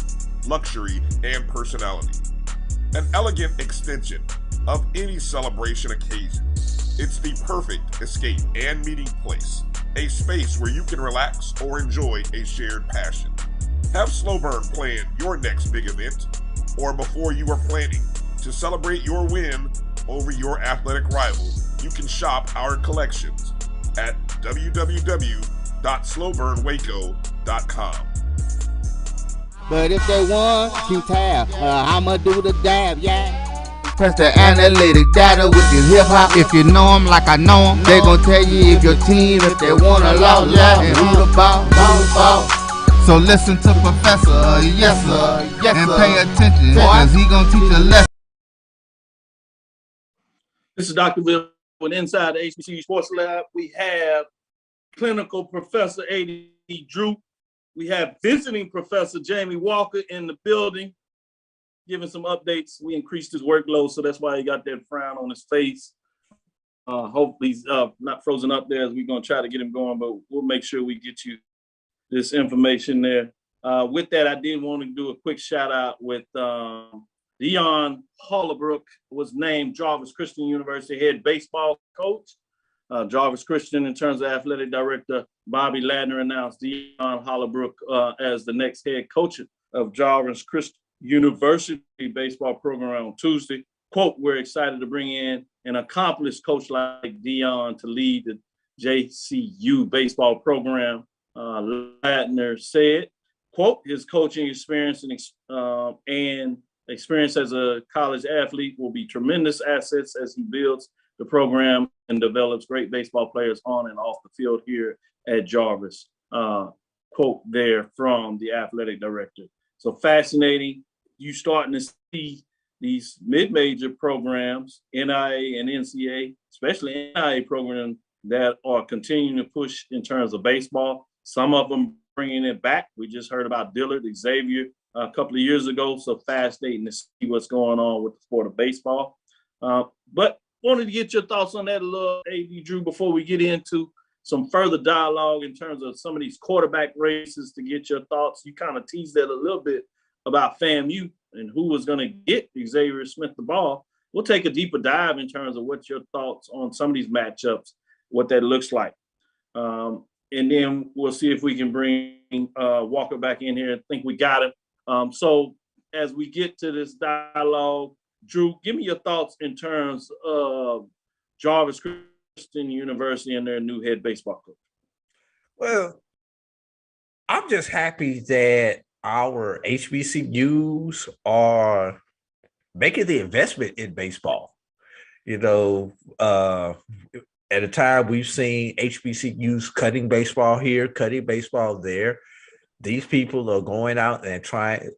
luxury, and personality. An elegant extension of any celebration occasion. It's the perfect escape and meeting place, a space where you can relax or enjoy a shared passion. Have Slow Burn plan your next big event, or before you are planning to celebrate your win over your athletic rival, you can shop our collections at www.slowburnwaco.com. But if they want, keep tab. I'ma do the dab, yeah. Press the analytic data with your hip hop. If you know them like I know them, they gon' tell you if your team, if they wanna lose, yeah. And who the ball. So listen to Professor, yes sir, and pay attention, cause he gon' teach a lesson. This is Dr. Bill with Inside the HBCU Sports Lab. We have clinical professor A.D. Drew. We have visiting Professor Jamie Walker in the building, giving some updates. We increased his workload, so that's why he got that frown on his face. Hopefully he's not frozen up there as we're going to try to get him going, but we'll make sure we get you this information there. With that, I did want to do a quick shout out with Deon Hollabrook was named Jarvis Christian University head baseball coach. Jarvis Christian, in terms of athletic director, Bobby Ladner announced Deon Hollabrook as the next head coach of Jarvis Christian University baseball program on Tuesday. Quote, "We're excited to bring in an accomplished coach like Deon to lead the JCU baseball program," Ladner said. Quote, "His coaching experience and experience as a college athlete will be tremendous assets as he builds the program and develops great baseball players on and off the field here at Jarvis." Quote there from the athletic director. So fascinating. You starting to see these mid-major programs, NIA and NCAA, especially NIA programs that are continuing to push in terms of baseball. Some of them bringing it back. We just heard about Dillard, Xavier a couple of years ago. So fascinating to see what's going on with the sport of baseball. But wanted to get your thoughts on that a little, A.D. Drew, before we get into some further dialogue in terms of some of these quarterback races, to get your thoughts. You kind of teased that a little bit about FAMU and who was going to get Xavier Smith the ball. We'll take a deeper dive in terms of what your thoughts on some of these matchups, what that looks like. And then we'll see if we can bring Walker back in here. I think we got him. So as we get to this dialogue, Drew, give me your thoughts in terms of Jarvis Christian University and their new head baseball coach. Well, I'm just happy that our HBCUs are making the investment in baseball. You know, at a time we've seen HBCUs cutting baseball here, cutting baseball there. These people are going out and trying.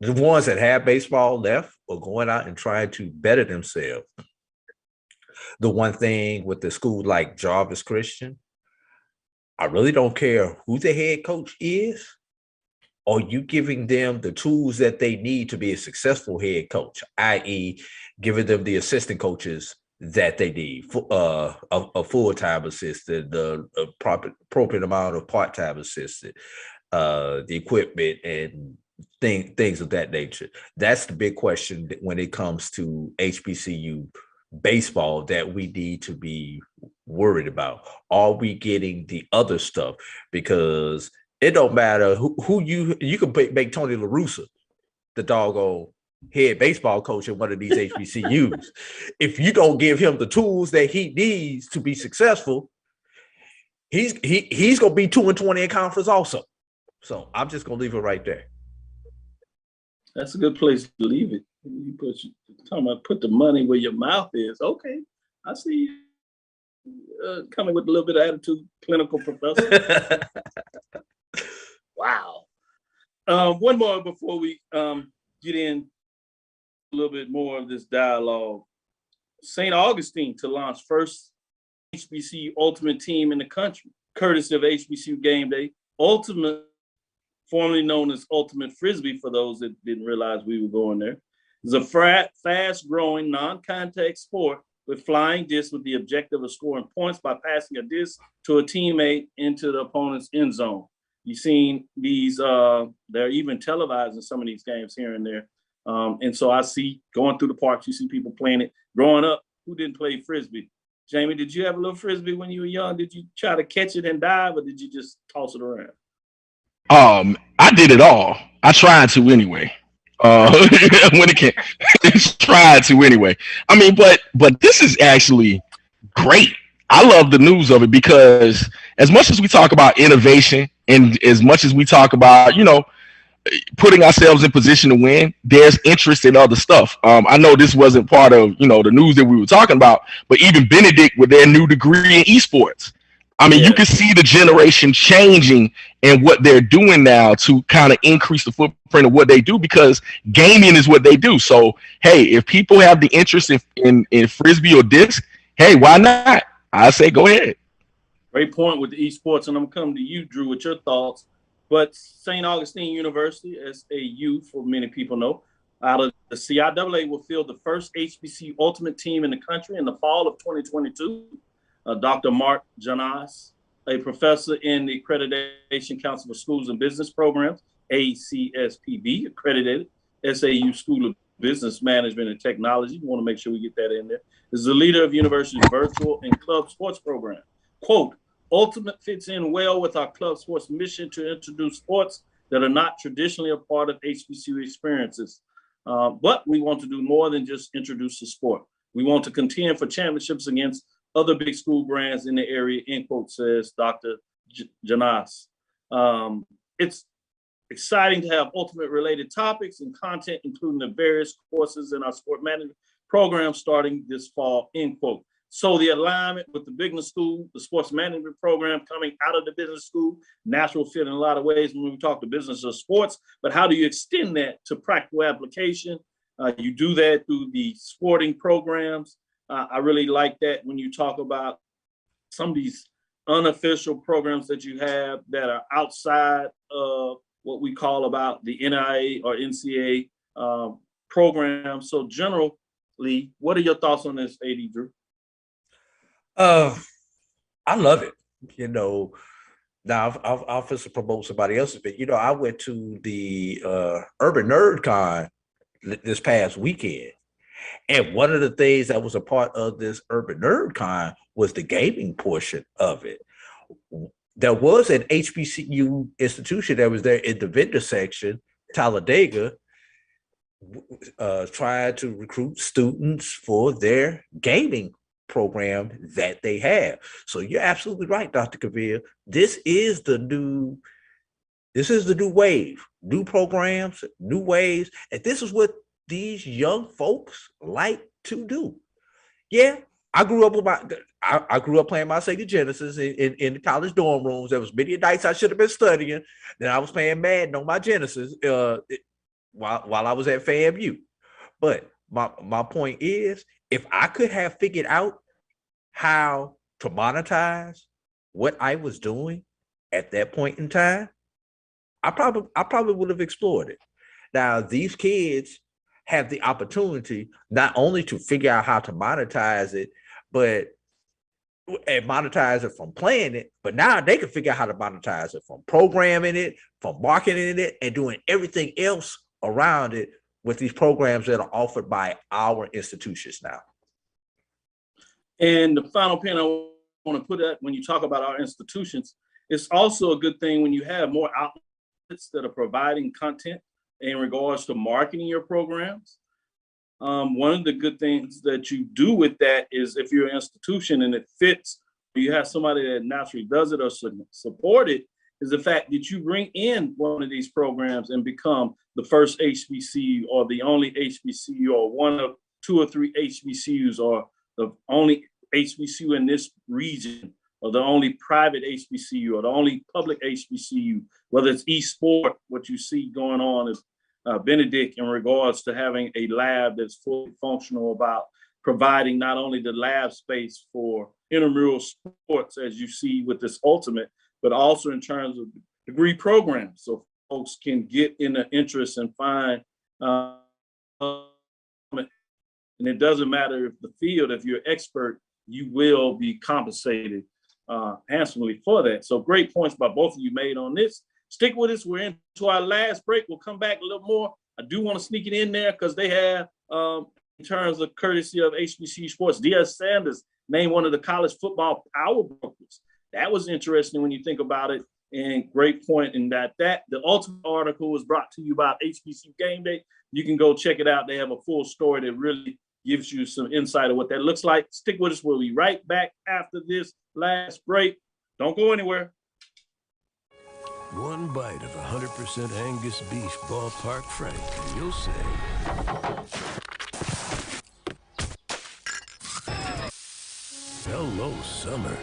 The ones that have baseball left are going out and trying to better themselves. The one thing with the school like Jarvis Christian, I really don't care who the head coach is. Are you giving them the tools that they need to be a successful head coach, i.e. giving them the assistant coaches that they need for a full-time assistant, the appropriate amount of part-time assistant, the equipment and things of that nature. That's the big question when it comes to HBCU baseball that we need to be worried about. Are we getting the other stuff? Because it don't matter who you can make Tony La Russa the doggone head baseball coach in one of these HBCUs. If you don't give him the tools that he needs to be successful, he's gonna be 2-20 in conference also. So I'm just gonna leave it right there. That's a good place to leave it. You talking about put the money where your mouth is. Okay, I see you coming with a little bit of attitude, clinical professor. Wow. One more before we get in a little bit more of this dialogue. St. Augustine to launch first HBCU Ultimate team in the country, courtesy of HBCU Game Day. Ultimate, formerly known as Ultimate Frisbee, for those that didn't realize we were going there, is a fast-growing non-contact sport with flying discs with the objective of scoring points by passing a disc to a teammate into the opponent's end zone. You've seen these, they're even televising some of these games here and there. And so I see going through the parks, you see people playing it. Growing up, who didn't play Frisbee? Jamie, did you have a little Frisbee when you were young? Did you try to catch it and dive, or did you just toss it around? I did it all. I tried to anyway. When it came, tried to anyway. I mean, but this is actually great. I love the news of it because as much as we talk about innovation and as much as we talk about, putting ourselves in position to win, there's interest in other stuff. I know this wasn't part of, the news that we were talking about, but even Benedict with their new degree in esports. I mean, you can see the generation changing and what they're doing now to kind of increase the footprint of what they do because gaming is what they do. So, hey, if people have the interest in Frisbee or disc, hey, why not? I say go ahead. Great point with the esports, and I'm coming to you, Drew, with your thoughts. But St. Augustine University, SAU, for many people know, out of the CIAA will field the first HBCU Ultimate team in the country in the fall of 2022. Dr. Mark Janas, a professor in the Accreditation Council for Schools and Business Programs, ACSPB, accredited SAU School of Business Management and Technology. We want to make sure we get that in there. Is the leader of university's virtual and club sports program. Quote, Ultimate fits in well with our club sports mission to introduce sports that are not traditionally a part of HBCU experiences. But we want to do more than just introduce the sport. We want to contend for championships against other big school brands in the area, end quote, says Dr. Janas. It's exciting to have Ultimate related topics and content, including the various courses in our sport management program starting this fall, end quote. So the alignment with the business school, the sports management program coming out of the business school, natural fit in a lot of ways when we talk to business or sports, but how do you extend that to practical application? You do that through the sporting programs. I really like that when you talk about some of these unofficial programs that you have that are outside of what we call about the NIA or NCAA program. So generally, what are your thoughts on this, AD Drew? I love it. Now I'll officially promote somebody else's, but I went to the Urban Nerd Con this past weekend. And one of the things that was a part of this Urban Nerd Con was the gaming portion of it. There was an HBCU institution that was there in the vendor section, Talladega, trying to recruit students for their gaming program that they have. So you're absolutely right, Dr. Cavil. This is the new wave, new programs, new ways, and this is what these young folks like to do. Yeah, I grew up playing my Sega Genesis in the college dorm rooms. There was many nights I should have been studying. Then I was playing Madden on my Genesis while I was at FAMU. But my point is, if I could have figured out how to monetize what I was doing at that point in time, I probably would have explored it. Now, these kids have the opportunity not only to figure out how to monetize it, but and monetize it from playing it, but now they can figure out how to monetize it from programming it, from marketing it, and doing everything else around it with these programs that are offered by our institutions now. And the final pin I want to put up when you talk about our institutions, it's also a good thing when you have more outlets that are providing content in regards to marketing your programs. One of the good things that you do with that is if you're an institution and it fits, you have somebody that naturally does it or support it, is the fact that you bring in one of these programs and become the first HBCU or the only HBCU or one of 2 or 3 HBCUs or the only HBCU in this region or the only private HBCU or the only public HBCU, whether it's eSport, what you see going on is Benedict in regards to having a lab that's fully functional about providing not only the lab space for intramural sports, as you see with this ultimate, but also in terms of degree programs. So folks can get in the interest and find, and it doesn't matter if the field, if you're expert, you will be compensated handsomely for that. So great points by both of you made on this. Stick with us. We're into our last break. We'll come back a little more. I do want to sneak it in there because they have, in terms of courtesy of HBCU Sports, Deion Sanders named one of the college football power brokers. That was interesting when you think about it. And great point in that the ultimate article was brought to you by HBCU Game Day. You can go check it out. They have a full story that really gives you some insight of what that looks like. Stick with us. We'll be right back after this last break. Don't go anywhere. One bite of 100% Angus beef ballpark frank, and you'll say, hello, summer.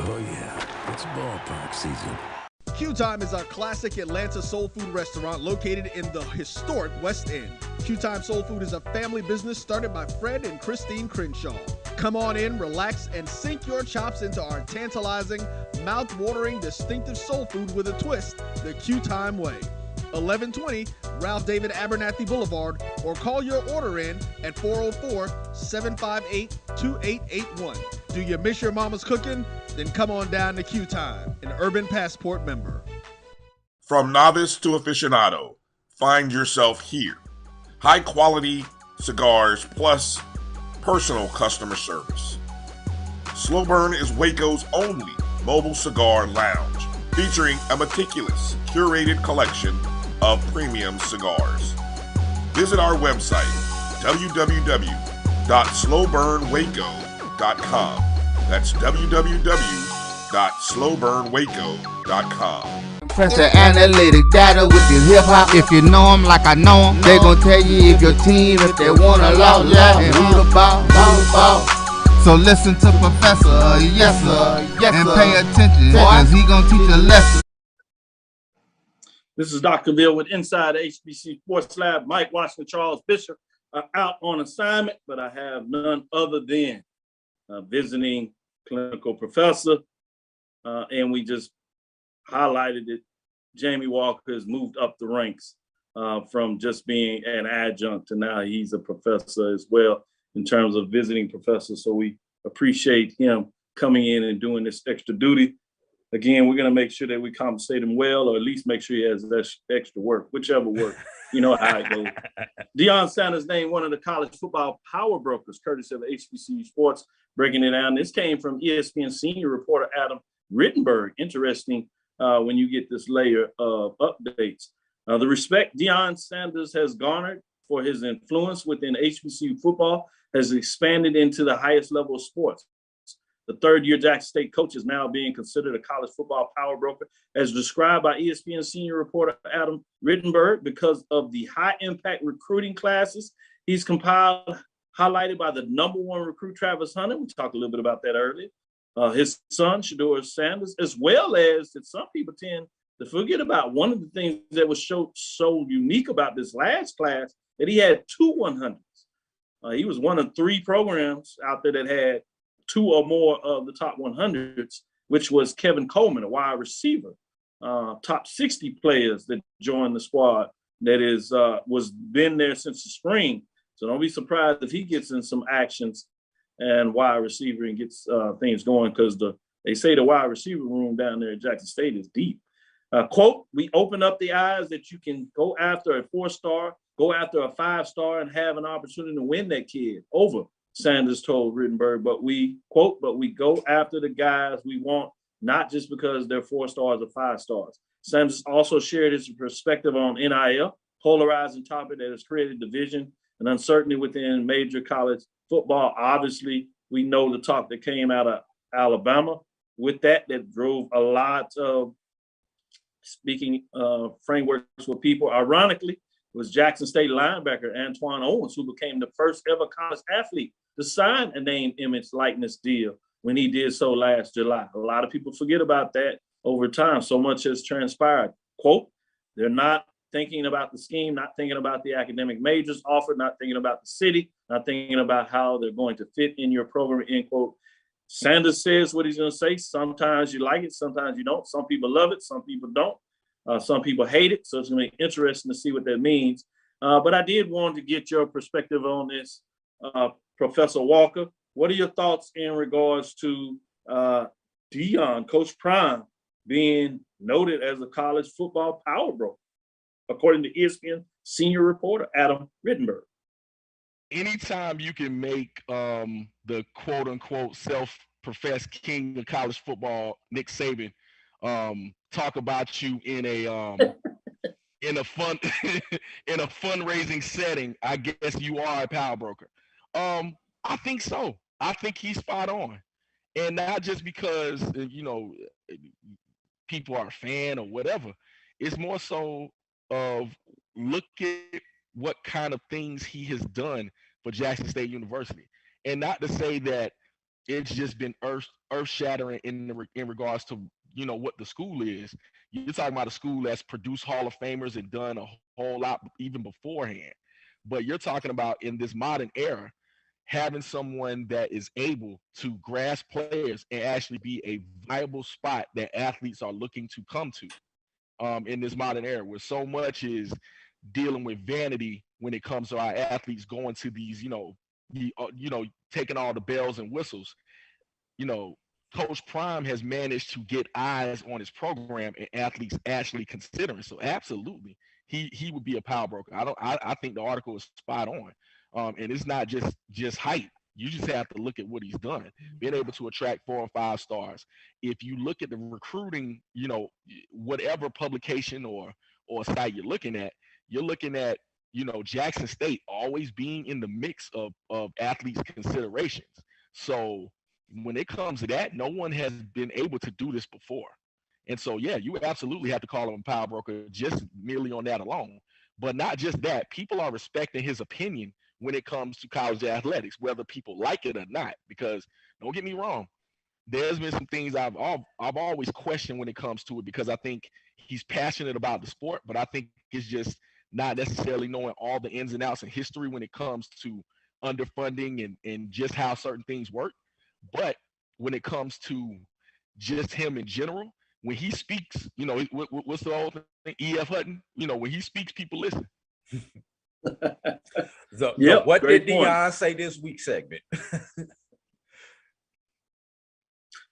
Oh yeah, it's ballpark season. Q Time is a classic Atlanta soul food restaurant located in the historic West End. Q Time Soul Food is a family business started by Fred and Christine Crenshaw. Come on in, relax, and sink your chops into our tantalizing, mouth-watering, distinctive soul food with a twist, the Q Time way. 1120 Ralph David Abernathy Boulevard, or call your order in at 404-758-2881. Do you miss your mama's cooking? Then come on down to Q Time, an Urban Passport member. From novice to aficionado, find yourself here. High quality cigars plus personal customer service. Slow Burn is Waco's only mobile cigar lounge, featuring a meticulous, curated collection of premium cigars. Visit our website, www.slowburnwaco.com. That's www.slowburnwaco.com. Press the analytic data with your hip hop. If you know them like I know them, they gon' tell you if your team, if they wanna love, and who the ball. So listen to Professor, yes sir, and pay attention, cause he gon' teach a lesson. This is Dr. Cavil with Inside HBCU Sports Lab. Mike Washington, Charles Bishop are out on assignment, but I have none other than visiting clinical professor, and we just highlighted it. Jamie Walker has moved up the ranks from just being an adjunct to now he's a professor as well in terms of visiting professor. So we appreciate him coming in and doing this extra duty. Again, we're going to make sure that we compensate him well, or at least make sure he has extra work, whichever work. You know how it goes. Deion Sanders named one of the college football power brokers, courtesy of HBCU Sports, breaking it down. This came from ESPN senior reporter Adam Rittenberg. Interesting when you get this layer of updates. The respect Deion Sanders has garnered for his influence within HBCU football has expanded into the highest level of sports. The third-year Jackson State coach is now being considered a college football power broker, as described by ESPN senior reporter Adam Rittenberg, because of the high-impact recruiting classes he's compiled, highlighted by the #1 recruit, Travis Hunter. We talked a little bit about that earlier. His son, Shedeur Sanders, as well as that some people tend to forget about one of the things that was so unique about this last class, that he had 2 100s. He was one of 3 programs out there that had 2 or more of the top 100s, which was Kevin Coleman, a wide receiver. Top 60 players that joined the squad that is was been there since the spring. So don't be surprised if he gets in some actions and wide receiver and gets things going, because they say the wide receiver room down there at Jackson State is deep. Quote, we open up the eyes that you can go after a 4-star, go after a 5-star, and have an opportunity to win that kid over, Sanders told Rittenberg. But we, quote, but we go after the guys we want, not just because they're 4 stars or 5 stars. Sanders also shared his perspective on NIL, polarizing topic that has created division and uncertainty within major college football. Obviously, we know the talk that came out of Alabama with that drove a lot of speaking frameworks for people. Ironically, it was Jackson State linebacker Antoine Owens who became the first ever college athlete to sign a name, image, likeness deal when he did so last July. A lot of people forget about that over time. So much has transpired. Quote, they're not thinking about the scheme, not thinking about the academic majors offered, not thinking about the city, not thinking about how they're going to fit in your program, end quote. Sanders says what he's going to say. Sometimes you like it, sometimes you don't. Some people love it, some people don't. Some people hate it. So it's going to be interesting to see what that means. But I did want to get your perspective on this, Professor Walker. What are your thoughts in regards to Deion, Coach Prime, being noted as a college football power broker, according to ESPN senior reporter Adam Rittenberg? Anytime you can make the quote unquote self-professed king of college football, Nick Saban, talk about you in a in a fundraising setting, I guess you are a power broker. I think so. I think he's spot on, and not just because people are a fan or whatever. It's more so of look at what kind of things he has done for Jackson State University, and not to say that it's just been earth-shattering in regards to what the school is. You're talking about a school that's produced Hall of Famers and done a whole lot even beforehand. But you're talking about in this modern era, having someone that is able to grasp players and actually be a viable spot that athletes are looking to come to in this modern era, where so much is dealing with vanity when it comes to our athletes going to these, taking all the bells and whistles. Coach Prime has managed to get eyes on his program and athletes actually considering. So absolutely, he would be a power broker. I think the article is spot on. And it's not just height. You just have to look at what he's done, being able to attract 4 and 5 stars. If you look at the recruiting, whatever publication or site you're looking at, Jackson State always being in the mix of athletes' considerations. So when it comes to that, no one has been able to do this before. And so, yeah, you absolutely have to call him a power broker just merely on that alone. But not just that, people are respecting his opinion when it comes to college athletics, whether people like it or not. Because don't get me wrong, there's been some things I've always questioned when it comes to it, because I think he's passionate about the sport, but I think it's just not necessarily knowing all the ins and outs and history when it comes to underfunding and just how certain things work. But when it comes to just him in general, when he speaks, what's the old thing? E.F. Hutton, when he speaks, people listen. What did Deion say this week segment?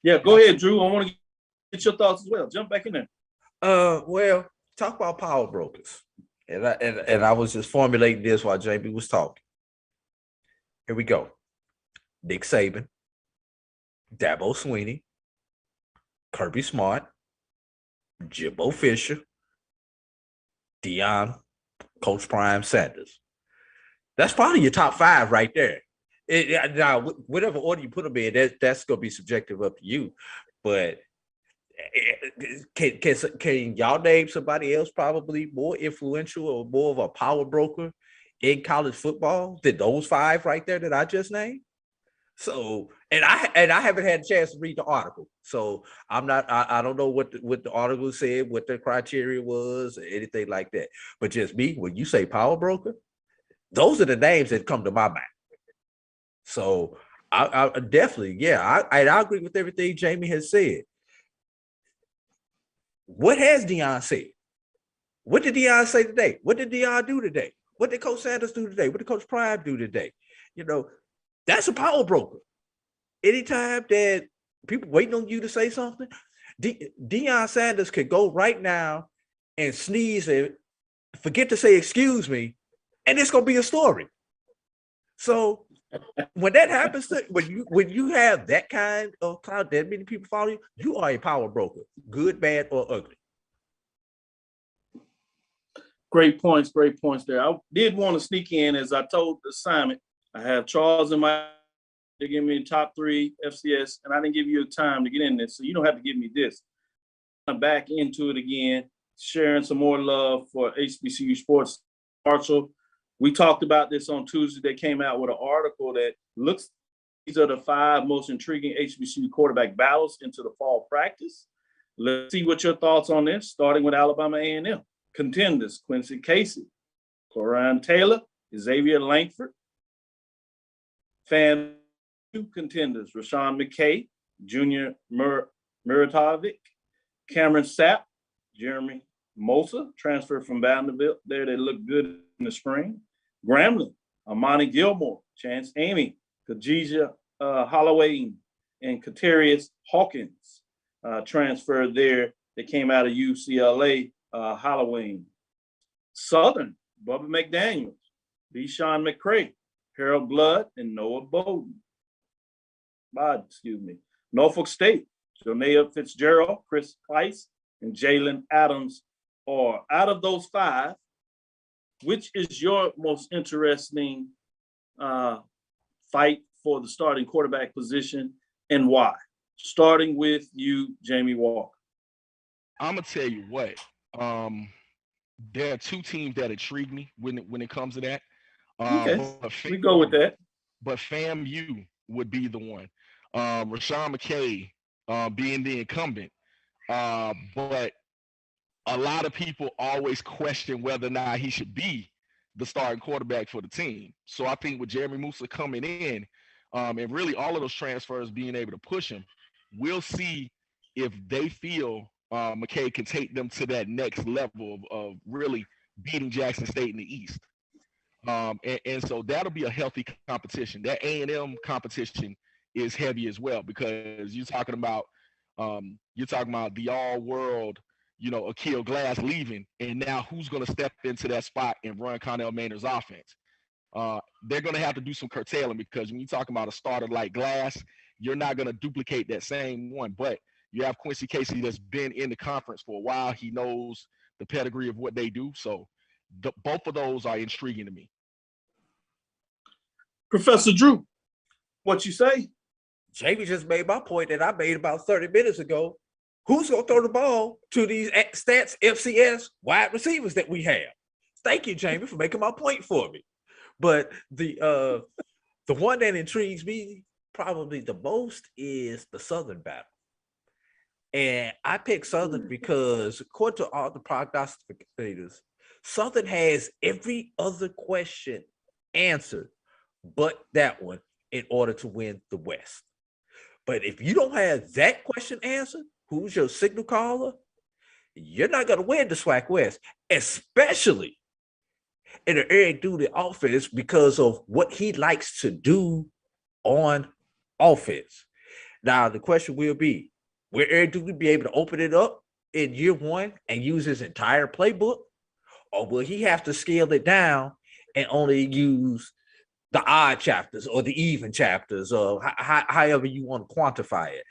Yeah, go ahead, Drew. I want to get your thoughts as well. Jump back in there. Well, talk about power brokers. And I was just formulating this while JB was talking. Here we go. Nick Saban, Dabo Swinney, Kirby Smart, Jimbo Fisher, Deion, Coach Prime, Sanders. That's probably your top 5 right there. Now, whatever order you put them in, that's going to be subjective up to you. But can y'all name somebody else probably more influential or more of a power broker in college football than those 5 right there that I just named? So, and I haven't had a chance to read the article, so I don't know what the article said, what the criteria was, or anything like that. But just me, when you say power broker, those are the names that come to my mind. So I definitely, I agree with everything Jamie has said. What has Deion said? What did Deion say today? What did Deion do today? What did Coach Sanders do today? What did Coach Prime do today? You know, that's a power broker. Anytime that people waiting on you to say something, Deion Sanders could go right now and sneeze and forget to say excuse me, and it's gonna be a story. So when that happens, when you have that kind of cloud, that many people follow you, you are a power broker, good, bad, or ugly. Great points there. I did want to sneak in, as I told the assignment, I have Charles and Mike to give me top 3 FCS, and I didn't give you time to get in this, so you don't have to give me this. I'm back into it again, sharing some more love for HBCU Sports. Marshall, we talked about this on Tuesday. They came out with an article that looks, these are the 5 most intriguing HBCU quarterback battles into the fall practice. Let's see what your thoughts on this, starting with Alabama A&M. Contenders: Quincy Casey, Corian Taylor, Xavier Langford. Fan 2 contenders: Rashawn McKay, Junior Muratovic, Cameron Sapp, Jeremy Mosa, transferred from Vanderbilt. There, they look good in the spring. Grambling: Amani Gilmore, Chance Amy, Khadijah Holloway, and Katarius Hawkins, transferred there. They came out of UCLA. Halloween. Southern: Bubba McDaniels, Deshaun McCray, Harold Blood, and Noah Bowden. Norfolk State: Jonea Fitzgerald, Chris Price, and Jalen Adams. Or out of those 5, which is your most interesting fight for the starting quarterback position, and why? Starting with you, Jamie Walker. I'm gonna tell you what. There are 2 teams that intrigue me when it comes to that. Okay, we go with that. But FAMU would be the one. Rashawn McKay being the incumbent. But a lot of people always question whether or not he should be the starting quarterback for the team. So I think with Jeremy Musa coming in, and really all of those transfers being able to push him, we'll see if they feel McKay can take them to that next level of really beating Jackson State in the East. And so that'll be a healthy competition. That A&M competition is heavy as well, because you're talking about the all-world, Akil Glass leaving, and now who's going to step into that spot and run Connell Maynard's offense? They're going to have to do some curtailing, because when you're talking about a starter like Glass, you're not going to duplicate that same one. But you have Quincy Casey that's been in the conference for a while. He knows the pedigree of what they do. So both of those are intriguing to me. Professor Drew, what you say? Jamie just made my point that I made about 30 minutes ago. Who's going to throw the ball to these stats FCS wide receivers that we have? Thank you, Jamie, for making my point for me. But the one that intrigues me probably the most is the Southern battle. And I picked Southern because, according to all the prognosticators, Southern has every other question answered but that one in order to win the West. But if you don't have that question answered, who's your signal caller, you're not going to win the SWAC West, especially in an Eric Dooley offense, because of what he likes to do on offense. Now, the question will be, will Eric Dooley be able to open it up in year 1 and use his entire playbook? Or will he have to scale it down and only use the odd chapters or the even chapters, or however you want to quantify it?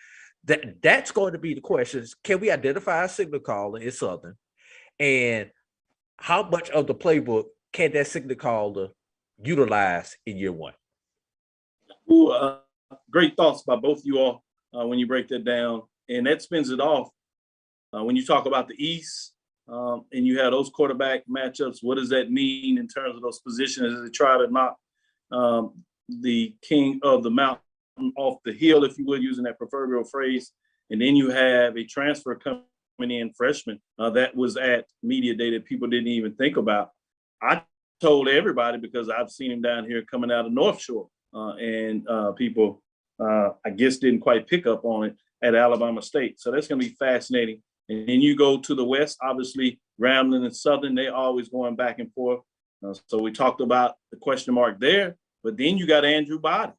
That's going to be the question. Can we identify a signal caller in Southern? And how much of the playbook can that signal caller utilize in year 1? Ooh, great thoughts by both you all when you break that down. And that spins it off. When you talk about the East and you have those quarterback matchups, what does that mean in terms of those positions as they try to knock the king of the mountain off the hill, if you would, using that proverbial phrase? And then you have a transfer coming in, freshman, that was at media day that people didn't even think about. I told everybody because I've seen him down here coming out of North Shore, and people, I guess, didn't quite pick up on it at Alabama State. So that's going to be fascinating. And then you go to the West, obviously Grambling and Southern, they always going back and forth. So we talked about the question mark there, but then you got Andrew Body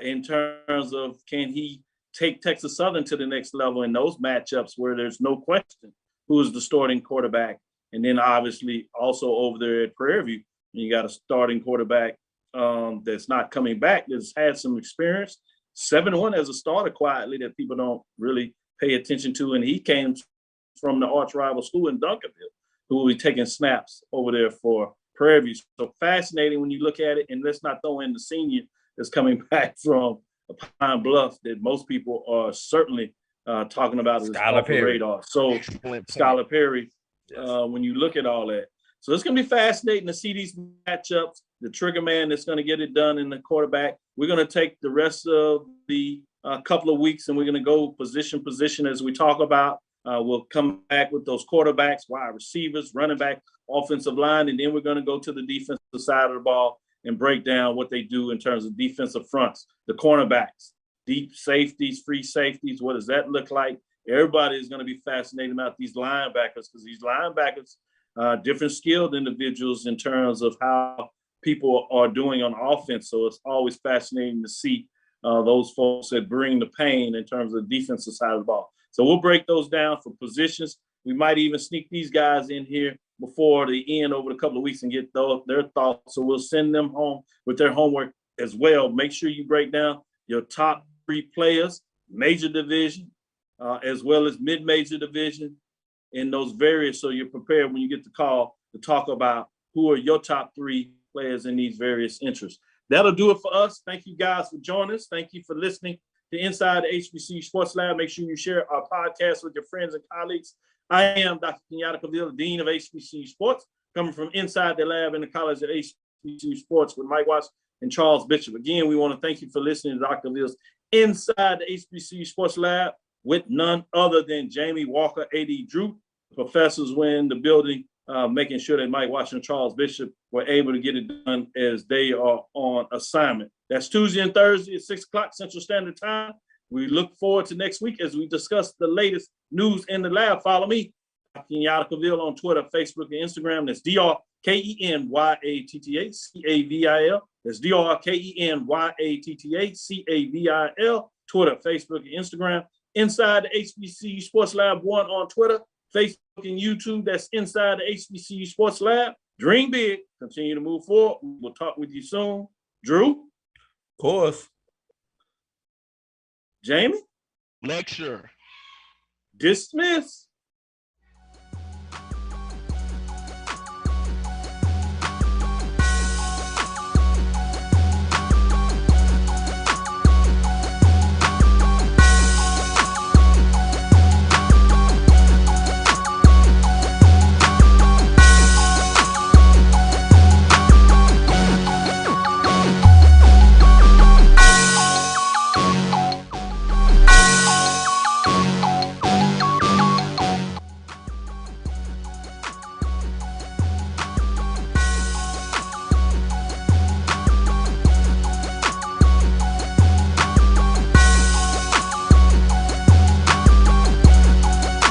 in terms of can he take Texas Southern to the next level in those matchups where there's no question who is the starting quarterback. And then obviously also over there at Prairie View, you got a starting quarterback that's not coming back, that's had some experience. 7-1 as a starter quietly that people don't really pay attention to. And he came from the arch rival school in Duncanville, who will be taking snaps over there for Prairie View. So fascinating when you look at it. And let's not throw in the senior that's coming back from Pine Bluff that most people are certainly talking about as off the radar. So Skylar Perry, when you look at all that. So it's going to be fascinating to see these matchups, the trigger man that's going to get it done in the quarterback. We're going to take the rest of the couple of weeks and we're going to go position as we talk about. We'll come back with those quarterbacks, wide receivers, running back, offensive line, and then we're going to go to the defensive side of the ball and break down what they do in terms of defensive fronts, the cornerbacks, deep safeties, free safeties. What does that look like? Everybody is going to be fascinated about these linebackers because these linebackers, different skilled individuals in terms of how people are doing on offense. So it's always fascinating to see those folks that bring the pain in terms of the defensive side of the ball. So we'll break those down for positions. We might even sneak these guys in here before the end over a couple of weeks and get their thoughts. So we'll send them home with their homework as well. Make sure you break down your top 3 players, major division, as well as mid-major division in those various. So you're prepared when you get the call to talk about who are your top 3 players in these various interests. That'll do it for us. Thank you guys for joining us. Thank you for listening to Inside the HBCU Sports Lab. Make sure you share our podcast with your friends and colleagues. I am Dr. Kenyatta, Cavil, Dean of HBCU Sports, coming from inside the lab in the College of HBCU Sports with Mike Watts and Charles Bishop. Again, we want to thank you for listening to Dr. Cavil's Inside the HBCU Sports Lab with none other than Jamie Walker, A.D. Drew. Professors were in the building, making sure that Mike Watts and Charles Bishop were able to get it done as they are on assignment. That's Tuesday and Thursday at 6 o'clock Central Standard Time. We look forward to next week as we discuss the latest news in the lab. Follow me, Kenyatta Cavil, on Twitter, Facebook, and Instagram. That's DrKenyattaCavil. That's DrKenyattaCavil. Twitter, Facebook, and Instagram. Inside the HBCU Sports Lab 1 on Twitter, Facebook, and YouTube. That's Inside the HBCU Sports Lab. Dream big. Continue to move forward. We'll talk with you soon. Drew? Of course. Jamie? Lecture. Dismiss.